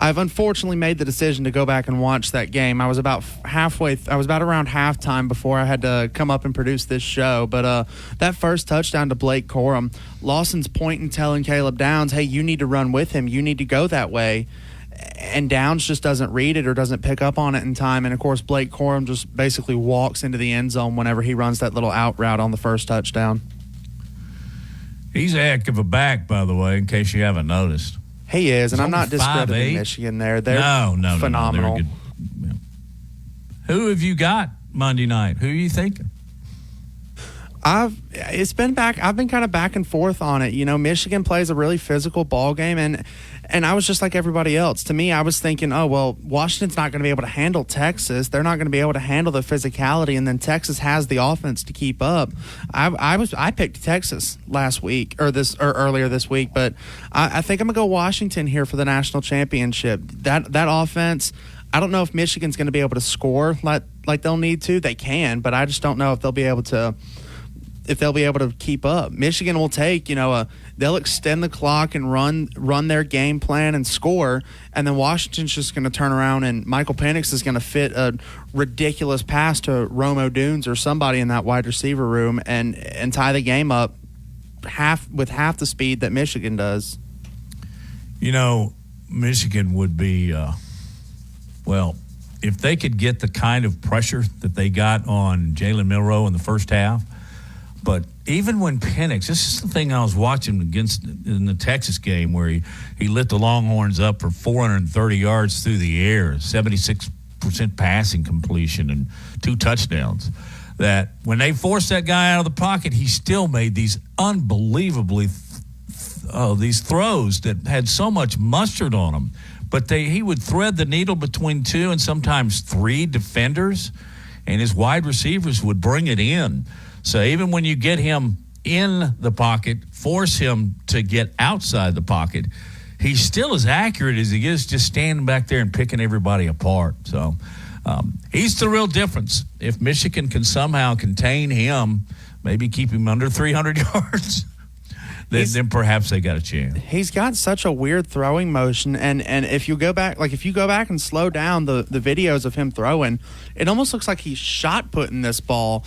I've unfortunately made the decision to go back and watch that game. I was about around halftime before I had to come up and produce this show. But that first touchdown to Blake Corum, Lawson's pointing, telling Caleb Downs, "Hey, you need to run with him. You need to go that way." And Downs just doesn't read it or doesn't pick up on it in time. And, of course, Blake Corum just basically walks into the end zone whenever he runs that little out route on the first touchdown. He's a heck of a back, by the way, in case you haven't noticed. He is, and He's I'm not only discrediting 5'8". Michigan there. They're no, phenomenal. They're good. Who have you got Monday night? Who are you thinking? I've been kind of back and forth on it. You know, Michigan plays a really physical ball game, and I was just like everybody else. To me, I was thinking, oh, well, Washington's not going to be able to handle Texas. They're not going to be able to handle the physicality, and then Texas has the offense to keep up. I picked Texas last week or earlier this week, but I think I'm going to go Washington here for the national championship. That offense, I don't know if Michigan's going to be able to score like they'll need to. They can, but I just don't know if they'll be able to keep up. Michigan will take, they'll extend the clock and run their game plan and score, and then Washington's just going to turn around and Michael Penix is going to fit a ridiculous pass to Rome Dunes or somebody in that wide receiver room and tie the game up with half the speed that Michigan does. Michigan would be, if they could get the kind of pressure that they got on Jalen Milroe in the first half. But even when Penix, this is the thing I was watching in the Texas game where he lit the Longhorns up for 430 yards through the air, 76% passing completion, and 2 touchdowns. That when they forced that guy out of the pocket, he still made these unbelievably these throws that had so much mustard on them. But he would thread the needle between 2 and sometimes 3 defenders, and his wide receivers would bring it in. So even when you get him in the pocket, force him to get outside the pocket, he's still as accurate as he is just standing back there and picking everybody apart. So he's the real difference. If Michigan can somehow contain him, maybe keep him under 300 yards, then perhaps they got a chance. He's got such a weird throwing motion, and if you go back and slow down the videos of him throwing, it almost looks like he's shot putting this ball,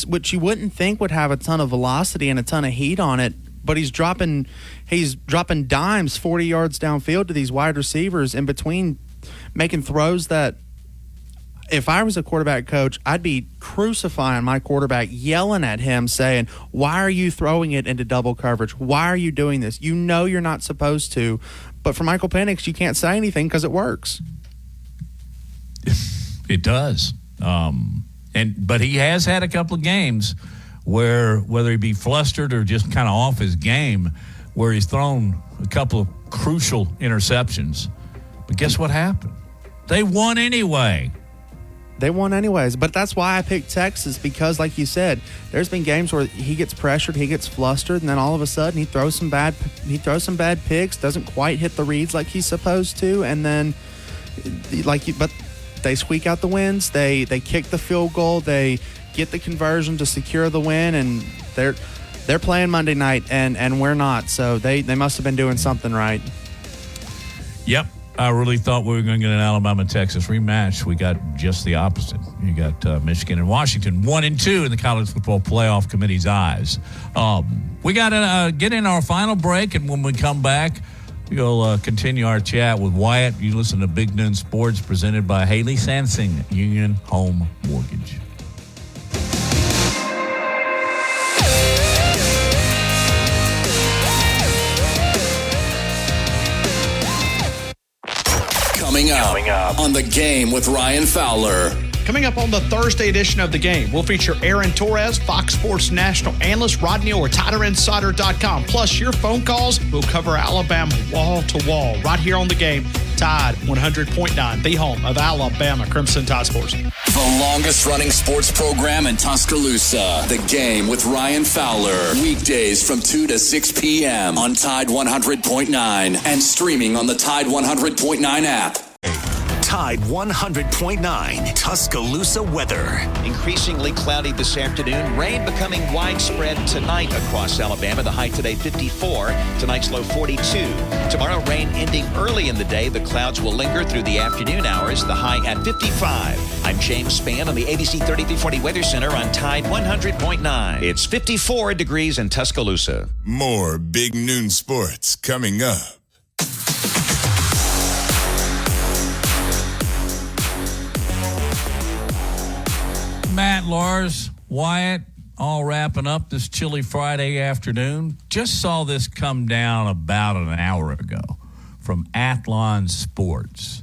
which you wouldn't think would have a ton of velocity and a ton of heat on it, but he's dropping dimes 40 yards downfield to these wide receivers in between, making throws that if I was a quarterback coach, I'd be crucifying my quarterback, yelling at him, saying, "Why are you throwing it into double coverage? Why are you doing this? You know you're not supposed to." But for Michael Penix, you can't say anything because it works. It does. But he has had a couple of games where, whether he be flustered or just kind of off his game, where he's thrown a couple of crucial interceptions. But guess what happened? They won anyway. They won anyways. But that's why I picked Texas, because, like you said, there's been games where he gets pressured, he gets flustered, and then all of a sudden he throws some bad picks, doesn't quite hit the reads like he's supposed to, and then but they squeak out the wins. They kick the field goal. They get the conversion to secure the win, and they're playing Monday night, and we're not. So they must have been doing something right. Yep. I really thought we were going to get an Alabama-Texas rematch. We got just the opposite. You got Michigan and Washington 1-2 in the College Football Playoff Committee's eyes. We got to get in our final break, and when we come back, we'll continue our chat with Wyatt. You listen to Big Noon Sports, presented by Haley Sansing, Union Home Mortgage. Coming up on The Game with Ryan Fowler. Coming up on the Thursday edition of The Game, we'll feature Aaron Torres, Fox Sports national analyst, Rod Neal with TiderInsider.com. Plus, your phone calls. We'll cover Alabama wall to wall right here on The Game. Tide 100.9, the home of Alabama Crimson Tide Sports. The longest running sports program in Tuscaloosa. The Game with Ryan Fowler. Weekdays from 2 to 6 p.m. on Tide 100.9 and streaming on the Tide 100.9 app. Tide 100.9 Tuscaloosa weather. Increasingly cloudy this afternoon. Rain becoming widespread tonight across Alabama. The high today 54. Tonight's low 42. Tomorrow rain ending early in the day. The clouds will linger through the afternoon hours. The high at 55. I'm James Spann on the ABC 3340 Weather Center on Tide 100.9. It's 54 degrees in Tuscaloosa. More Big Noon Sports coming up. Matt, Lars, Wyatt, all wrapping up this chilly Friday afternoon. Just saw this come down about an hour ago from Athlon Sports.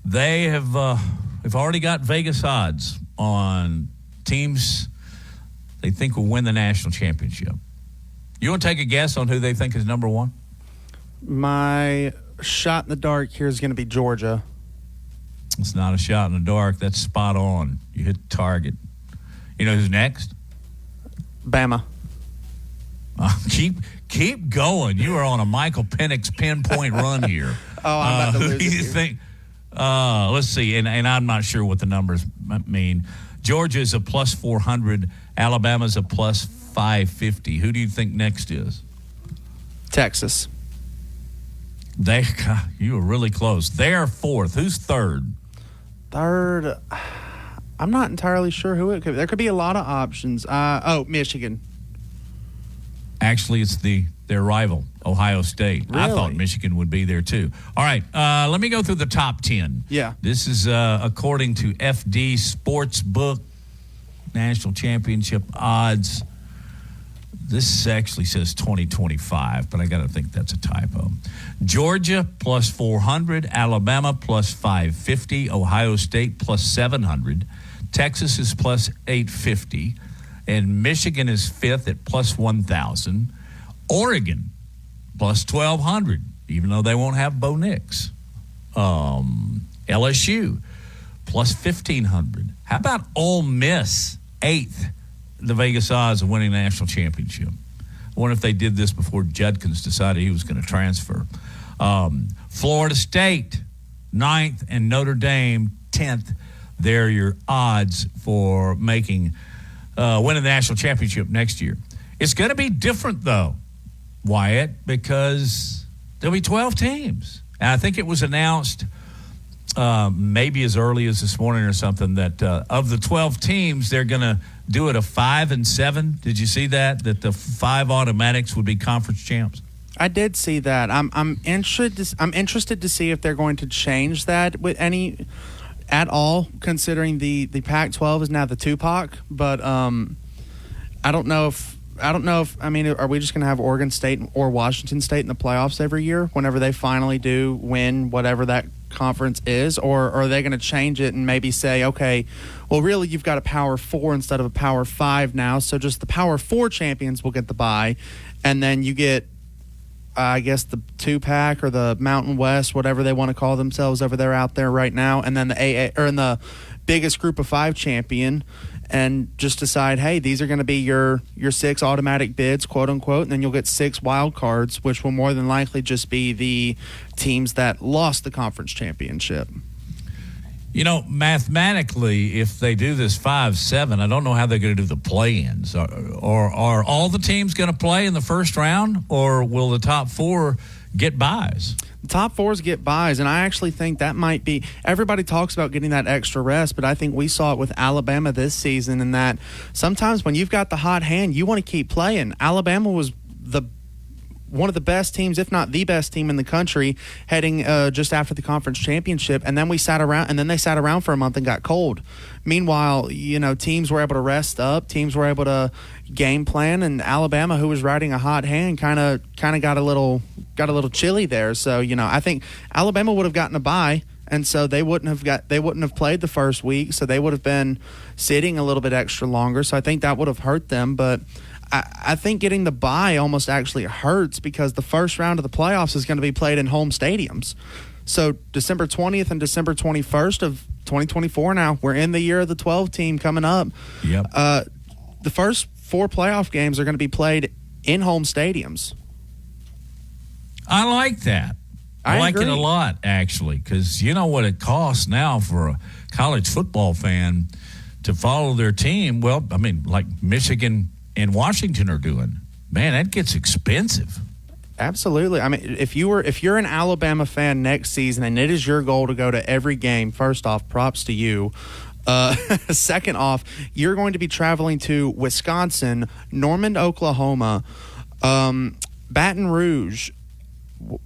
They have already got Vegas odds on teams they think will win the national championship. You want to take a guess on who they think is number one? My shot in the dark here is going to be Georgia. It's not a shot in the dark. That's spot on. You hit the target. You know who's next? Bama. Keep going. You are on a Michael Penix pinpoint run here. I'm about to lose who do you think? Let's see. And I'm not sure what the numbers mean. Georgia is a plus 400. Alabama's a plus 550. Who do you think next is? Texas. You were really close. They're fourth. Who's third? Third, I'm not entirely sure who it could be. There could be a lot of options. Michigan. Actually, it's their rival, Ohio State. Really? I thought Michigan would be there, too. All right, let me go through the top 10. Yeah. This is according to FD Sportsbook, National Championship odds. This actually says 2025, but I got to think that's a typo. Georgia, plus 400. Alabama, plus 550. Ohio State, plus 700. Texas is plus 850. And Michigan is fifth at plus 1,000. Oregon, plus 1,200, even though they won't have Bo Nix. LSU, plus 1,500. How about Ole Miss, eighth? The Vegas odds of winning the national championship. I wonder if they did this before Judkins decided he was going to transfer. Florida State, 9th, and Notre Dame, 10th. They're your odds for making winning the national championship next year. It's going to be different, though, Wyatt, because there'll be 12 teams. And I think it was announced maybe as early as this morning or something that of the 12 teams, they're going to do it a 5 and 7. Did you see that? That the 5 automatics would be conference champs. I did see that. I'm interested to see if they're going to change that with any at all, considering the Pac-12 is now the Tupac. But I don't know if. I mean, are we just going to have Oregon State or Washington State in the playoffs every year whenever they finally do win whatever that conference is, or are they going to change it and maybe say, okay, well, really, you've got a Power 4 instead of a Power 5 now, so just the Power 4 champions will get the bye, and then you get, I guess, the 2-pack or the Mountain West, whatever they want to call themselves over there out there right now, and then the AA or in the biggest Group of 5 champion, and just decide, hey, these are going to be your 6 automatic bids, quote unquote, and then you'll get 6 wild cards, which will more than likely just be the teams that lost the conference championship. You know, mathematically, if they do this 5-7, I don't know how they're going to do the play-ins. Or are all the teams going to play in the first round, or will the top 4 get buys? The top 4s get buys, and I actually think that might be – everybody talks about getting that extra rest, but I think we saw it with Alabama this season in that sometimes when you've got the hot hand, you want to keep playing. Alabama was one of the best teams, if not the best team in the country, heading just after the conference championship, and then they sat around for a month and got cold. Meanwhile, you know, teams were able to rest up, teams were able to game plan, and Alabama, who was riding a hot hand, kind of got a little chilly there. So, you know, I think Alabama would have gotten a bye, and so they wouldn't have played the first week, so they would have been sitting a little bit extra longer. So I think that would have hurt them, but I think getting the bye almost actually hurts because the first round of the playoffs is going to be played in home stadiums. So December 20th and December 21st of 2024 now, we're in the year of the 12 team coming up. Yep. The first 4 playoff games are going to be played in home stadiums. I like that. I like agree. it a lot, actually, because you know what it costs now for a college football fan to follow their team. Well, I mean, like Michigan and Washington are doing. Man, that gets expensive. Absolutely. I mean, if you're an Alabama fan next season and it is your goal to go to every game, first off, props to you. Second off, you're going to be traveling to Wisconsin, Norman, Oklahoma, Baton Rouge,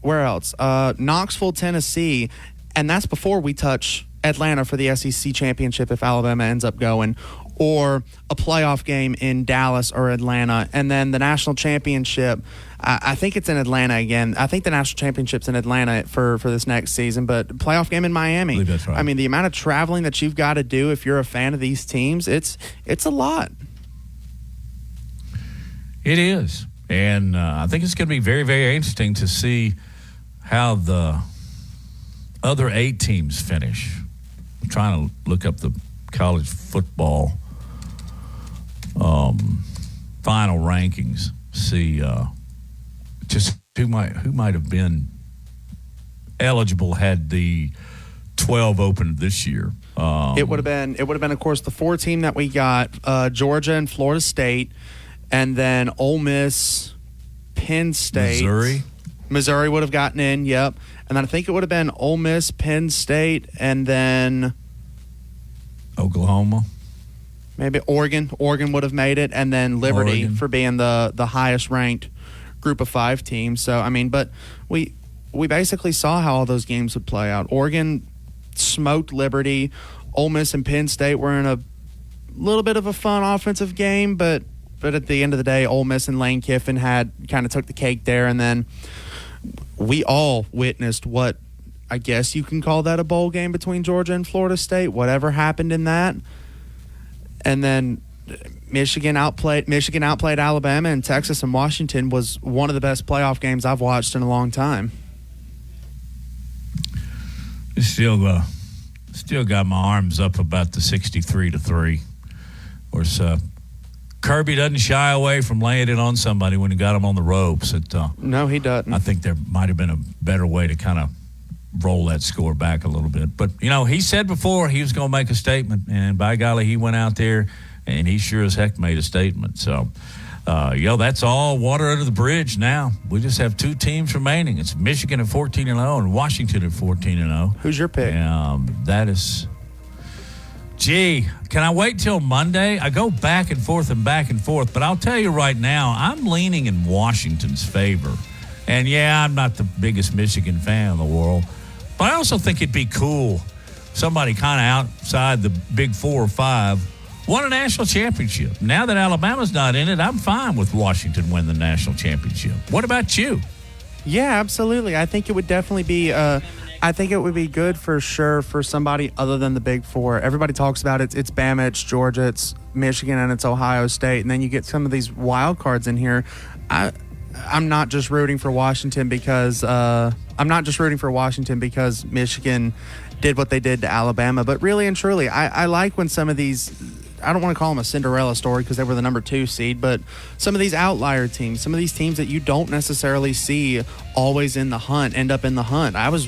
where else? Knoxville, Tennessee, and that's before we touch Atlanta for the SEC championship if Alabama ends up going, or a playoff game in Dallas or Atlanta, and then the national championship. I think it's in Atlanta again. I think the national championship's in Atlanta for this next season, but playoff game in Miami. I believe that's right. I mean, the amount of traveling that you've got to do if you're a fan of these teams, it's a lot. It is. And I think it's going to be very, very interesting to see how the other 8 teams finish. I'm trying to look up the college football final rankings, see just who might have been eligible had the 12 opened this year. It would have been, of course, the 4 team that we got, Georgia and Florida State, and then Ole Miss, Penn State. Missouri would have gotten in, yep. And then I think it would have been Ole Miss, Penn State, and then Oklahoma. Maybe Oregon. Oregon would have made it, and then Liberty for being the highest ranked Group of 5 team. So, I mean, but we basically saw how all those games would play out. Oregon smoked Liberty. Ole Miss and Penn State were in a little bit of a fun offensive game, but at the end of the day, Ole Miss and Lane Kiffin had kind of took the cake there, and then we all witnessed what I guess you can call that a bowl game between Georgia and Florida State, whatever happened in that. And then Michigan outplayed Alabama, and Texas and Washington was one of the best playoff games I've watched in a long time. Still got my arms up about the 63-3. Of course, Kirby doesn't shy away from laying it on somebody when he got him on the ropes. No, he doesn't. I think there might have been a better way to kind of roll that score back a little bit. But, you know, he said before he was going to make a statement, and by golly, he went out there, and he sure as heck made a statement. So, that's all water under the bridge now. We just have 2 teams remaining. It's Michigan at 14-0 and Washington at 14-0. Who's your pick? That is... Gee, can I wait till Monday? I go back and forth, but I'll tell you right now, I'm leaning in Washington's favor. And, yeah, I'm not the biggest Michigan fan in the world, but I also think it'd be cool. Somebody kind of outside the big 4 or 5 won a national championship. Now that Alabama's not in it, I'm fine with Washington win the national championship. What about you? Yeah, absolutely. I think it would definitely be a I think it would be good for sure for somebody other than the Big Four. Everybody talks about it. It's Bama, it's Georgia, it's Michigan, and it's Ohio State. And then you get some of these wild cards in here. I'm not just rooting for Washington because Michigan did what they did to Alabama. But really and truly, I like when some of these, I don't want to call them a Cinderella story because they were the number 2 seed, but some of these outlier teams, some of these teams that you don't necessarily see always in the hunt, end up in the hunt. I was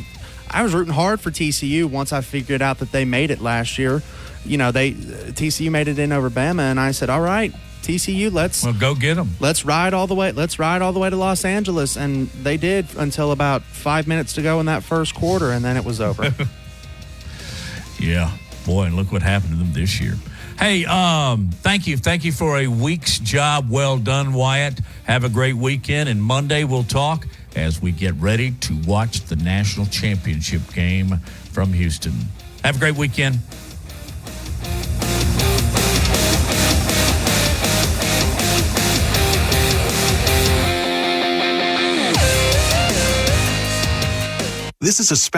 rooting hard for TCU once I figured out that they made it last year. You know, TCU made it in over Bama, and I said, all right, TCU, let's go get them. Let's ride all the way to Los Angeles, and they did until about 5 minutes to go in that first quarter, and then it was over. Yeah, boy, and look what happened to them this year. Hey, thank you for a week's job well done, Wyatt. Have a great weekend, and Monday we'll talk as we get ready to watch the national championship game from Houston. Have a great weekend. This is a